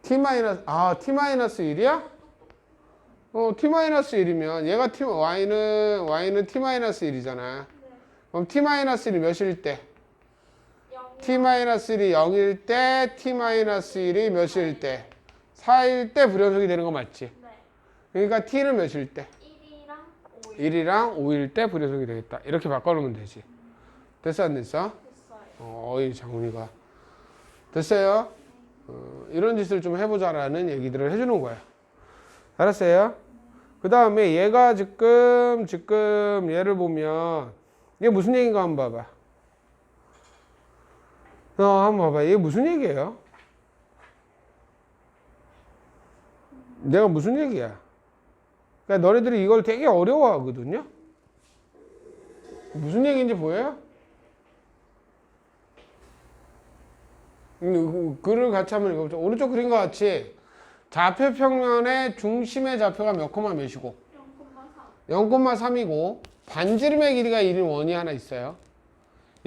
[SPEAKER 1] t-1이야? t-1이면 얘가 y는 t-1이잖아. 그럼 t-1이 몇일 때? t-1이 0일 때, t-1이 몇일 때? 4일 때 불연속이 되는 거 맞지? 그러니까 t는 몇일 때? 1이랑 5일 때 불연속이 되겠다. 이렇게 바꿔놓으면 되지. 됐어 안 됐어? 어이 장훈이가. 됐어요? 이런 짓을 좀 해보자라는 얘기들을 해주는 거야. 알았어요? 그 다음에 얘가 지금 얘를 보면 이게 무슨 얘기인가 한번 봐봐. 한번 봐봐. 이게 무슨 얘기예요? 내가 무슨 얘기야? 그러니까 너네들이 이걸 되게 어려워하거든요? 무슨 얘기인지 보여요? 글을 같이 한번 읽어보자. 오른쪽 그림과 같이 좌표 평면의 중심의 좌표가 몇 콤마 몇이고 0,3이고 반지름의 길이가 1인 원이 하나 있어요.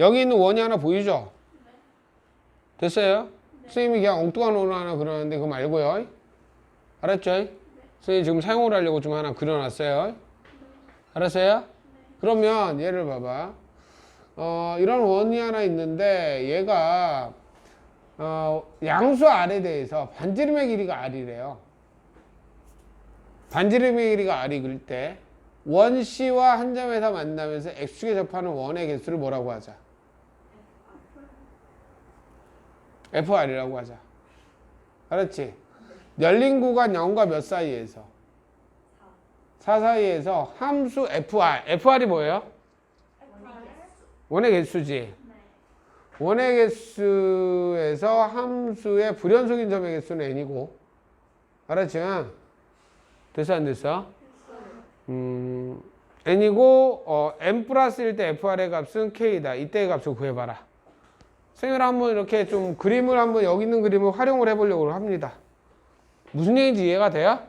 [SPEAKER 1] 여기 있는 원이 하나 보이죠? 됐어요? 선생님이 그냥 엉뚱한 원을 하나 그려놨는데 그거 말고요. 알았죠? 선생님이 지금 사용을 하려고 좀 하나 그려놨어요. 알았어요? 그러면 얘를 봐봐. 이런 원이 하나 있는데 얘가 양수 R에 대해서 반지름의 길이가 R이래요. 반지름의 길이가 R이 때 원 C와 한 점에서 만나면서 X축에 접하는 원의 개수를 뭐라고 하자? FR이라고 하자. 알았지? 열린 구간 0과 몇 사이에서? 4 사이에서 함수 FR이 뭐예요? 원의 개수지. 원의 개수에서 함수의 불연속인 점의 개수는 n이고, 알았지? 됐어 안 됐어? n이고 n 플러스 1 때 fr의 값은 k다. 이때의 값을 구해봐라. 선생님이랑 한번 이렇게 좀 그림을 한번 여기 있는 그림을 활용을 해보려고 합니다. 무슨 얘기인지 이해가 돼요?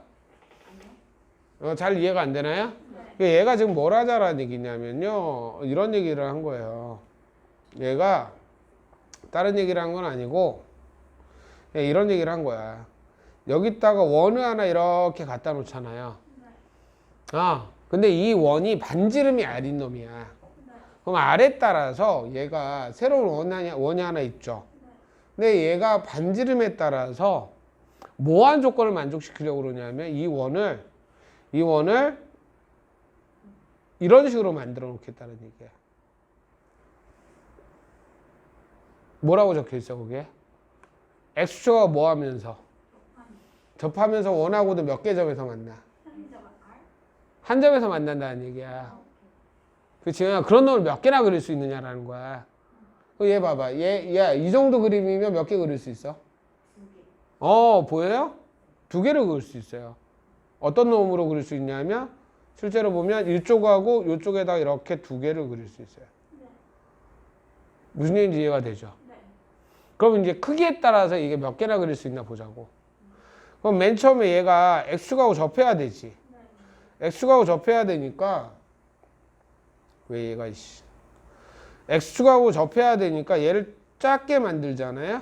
[SPEAKER 1] 잘 이해가 안 되나요? 얘가 지금 뭘 하자라는 얘기냐면요. 이런 얘기를 한 거예요. 얘가 다른 얘기를 한 건 아니고 이런 얘기를 한 거야. 여기다가 원을 하나 이렇게 갖다 놓잖아요. 근데 이 원이 반지름이 R인 놈이야. 그럼 R에 따라서 얘가 새로운 원이 하나 있죠. 근데 얘가 반지름에 따라서 뭐한 조건을 만족시키려고 그러냐면 이 원을 이런 식으로 만들어 놓겠다는 얘기야. 뭐라고 적혀 있어 거기에? X축하고 뭐 하면서? 접하면서 원하고도 몇 개 점에서 만나? 한 점에서 만난다는 얘기야. 그치? 그런 놈을 몇 개나 그릴 수 있느냐라는 거야. 얘 봐봐. 얘 이 정도 그림이면 몇 개 그릴 수 있어? 2개. 보여요? 2개를 그릴 수 있어요. 어떤 놈으로 그릴 수 있냐면 실제로 보면 이쪽하고 이쪽에다 이렇게 2개를 그릴 수 있어요. 무슨 얘기인지 이해가 되죠? 그럼 이제 크기에 따라서 이게 몇 개나 그릴 수 있나 보자고. 그럼 맨 처음에 얘가 X축하고 접해야 되지. X축하고 접해야 되니까 왜 얘가 x축하고 접해야 되니까 얘를 작게 만들잖아요.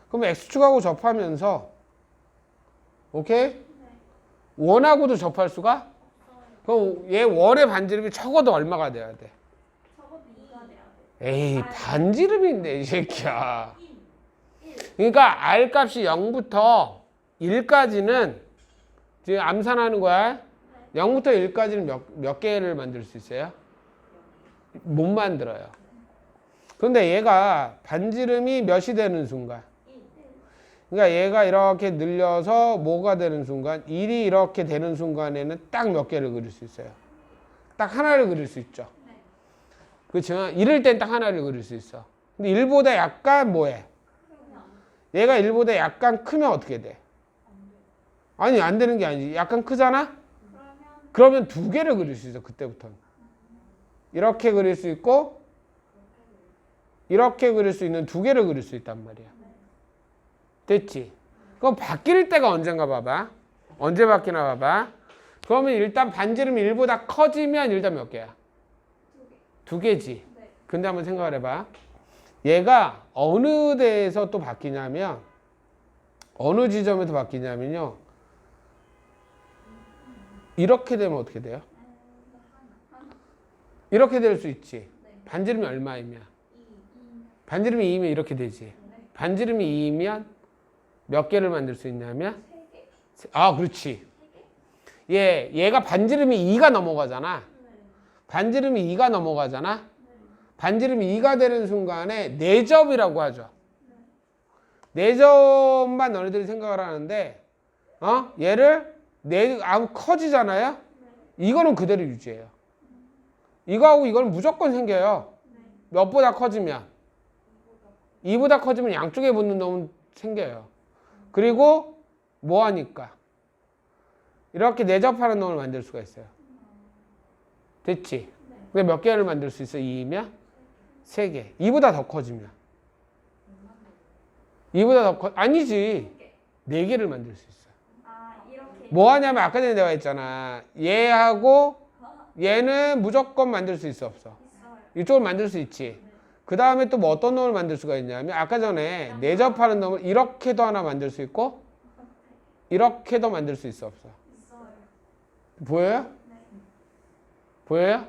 [SPEAKER 1] 그럼 x축하고 접하면서 오케이? 원하고도 접할 수가? 그럼 얘 원의 반지름이 적어도 얼마가 돼야 돼?
[SPEAKER 3] 적어도 2가 돼야 돼.
[SPEAKER 1] 에이 반지름인데 이 새끼야. 그러니까 r 값이 0부터 1까지는 지금 암산하는 거야. 0부터 1까지는 몇 개를 만들 수 있어요? 못 만들어요. 그런데 얘가 반지름이 몇이 되는 순간, 그러니까 얘가 이렇게 늘려서 뭐가 되는 순간, 1이 이렇게 되는 순간에는 딱 몇 개를 그릴 수 있어요? 딱 하나를 그릴 수 있죠. 그렇죠? 이럴 땐 딱 하나를 그릴 수 있어. 근데 1보다 약간 뭐해? 얘가 1보다 약간 크면 어떻게 돼? 아니 안 되는 게 아니지. 약간 크잖아? 그러면 두 개를 그릴 수 있어. 그때부터는. 이렇게 그릴 수 있고 이렇게 그릴 수 있는 두 개를 그릴 수 있단 말이야. 됐지? 그럼 바뀔 때가 언젠가 봐봐. 언제 바뀌나 봐봐. 그러면 일단 반지름이 1보다 커지면 일단 몇 개야? 두 개지. 근데 한번 생각을 해봐. 얘가 어느 데에서 또 바뀌냐면 어느 지점에서 바뀌냐면요. 이렇게 되면 어떻게 돼요? 이렇게 될 수 있지. 반지름이 얼마이면? 반지름이 2면 이렇게 되지. 반지름이 2면 몇 개를 만들 수 있냐면? 아, 그렇지. 얘가 반지름이 2가 넘어가잖아. 반지름이 2가 넘어가잖아. 반지름이 2가 되는 순간에 4접이라고 하죠. 4접만 너희들이 생각을 하는데 얘를 아무 커지잖아요. 이거는 그대로 유지해요. 이거하고 이거는 무조건 생겨요. 몇보다 커지면? 2보다 커지면 양쪽에 붙는 놈은 생겨요. 그리고 뭐 하니까? 이렇게 4접하는 놈을 만들 수가 있어요. 됐지? 근데 몇 개를 만들 수 있어? 2이면? 3개. 2보다 더 커지면? 2보다 더 아니지. 4개를 만들 수 있어. 뭐 하냐면 아까 전에 내가 했잖아. 얘하고 얘는 무조건 만들 수 있어, 없어? 이쪽을 만들 수 있지. 그 다음에 또 뭐 어떤 놈을 만들 수가 있냐면 아까 전에 4접하는 놈을 이렇게도 하나 만들 수 있고 이렇게도 만들 수 있어, 없어? 보여요? 보여요?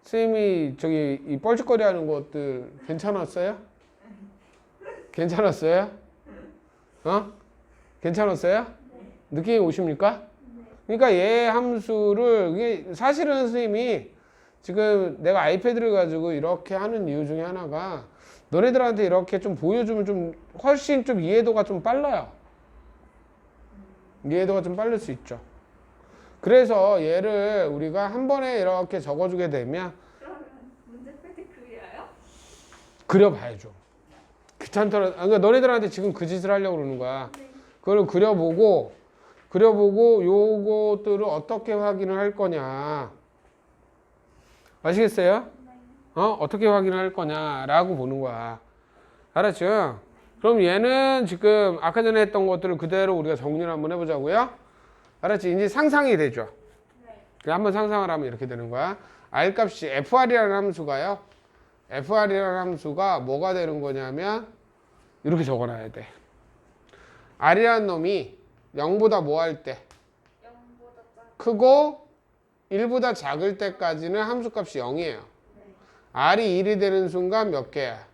[SPEAKER 1] 선생님이 저기 이 뻘짓거리 하는 것들 괜찮았어요? 괜찮았어요? 괜찮았어요? 느낌이 오십니까? 그러니까 얘 함수를 이게 사실은 선생님이 지금 내가 아이패드를 가지고 이렇게 하는 이유 중에 하나가 너네들한테 이렇게 좀 보여주면 좀 훨씬 좀 이해도가 좀 빨라요. 이해도가 좀 빠를 수 있죠. 그래서 얘를 우리가 한 번에 이렇게 적어주게 되면
[SPEAKER 3] 그러면 문제 풀 때 그려요?
[SPEAKER 1] 그려봐야죠. 귀찮더라도 그러니까 너네들한테 지금 그 짓을 하려고 그러는 거야. 그걸 그려보고 요것들을 어떻게 확인을 할 거냐. 아시겠어요? 어떻게 확인을 할 거냐라고 보는 거야. 알았죠? 그럼 얘는 지금 아까 전에 했던 것들을 그대로 우리가 정리를 한번 해보자고요. 알았지? 이제 상상이 되죠? 네. 한번 상상을 하면 이렇게 되는 거야. R값이 FR이라는 함수가요. FR이라는 함수가 뭐가 되는 거냐면 이렇게 적어놔야 돼. R이라는 놈이 0보다 뭐 할 때?
[SPEAKER 3] 0보다 작은.
[SPEAKER 1] 크고 1보다 작을 때까지는 함수값이 0이에요. R이 1이 되는 순간 몇 개야?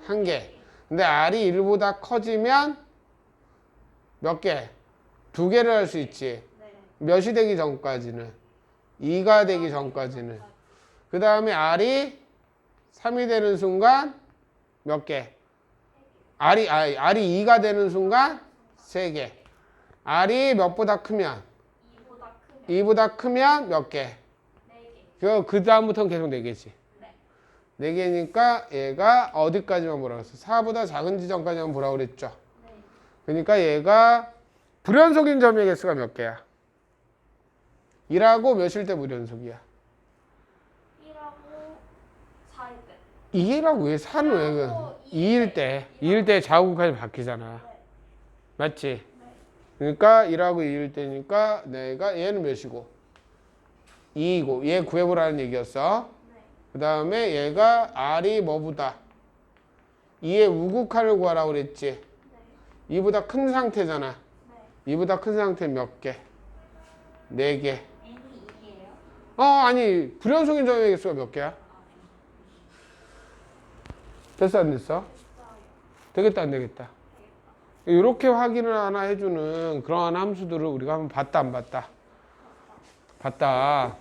[SPEAKER 1] 1개. 근데 R이 1보다 커지면 몇 개? 2개를 할 수 있지. 몇이 되기 전까지는? 2가 되기 전까지는. 그 다음에 R이 3이 되는 순간 몇 개? R이 2가 되는 순간 3개. R이 몇보다 크면? 2보다 크면 몇 개? 4개. 그 다음부터는 계속 4개지. 4개니까 얘가 어디까지만 보라고 했어? 4보다 작은 지점까지만 보라고 그랬죠. 그러니까 얘가 불연속인 점의 개수가 몇 개야? 2라고 몇일 때 불연속이야?
[SPEAKER 3] 1하고 4일 때.
[SPEAKER 1] 2라고 왜 4는 왜? 2일 때. 2일 때 좌우까지 바뀌잖아. 맞지? 그러니까 1하고 2일 때니까 내가 얘는 몇이고? 2이고 얘 구해보라는 얘기였어. 그 다음에 얘가 R이 뭐보다 2의 우극하를 구하라고 그랬지. 2보다 큰 상태잖아. 2보다 큰 상태 몇 개? 4개.
[SPEAKER 3] N이 2개예요?
[SPEAKER 1] 아니 불연속인 점의 개수가 몇 개야? 됐어 안 됐어? 되겠다 안 되겠다? 이렇게 확인을 하나 해주는 그러한 함수들을 우리가 한번 봤다 안 봤다? 봤다.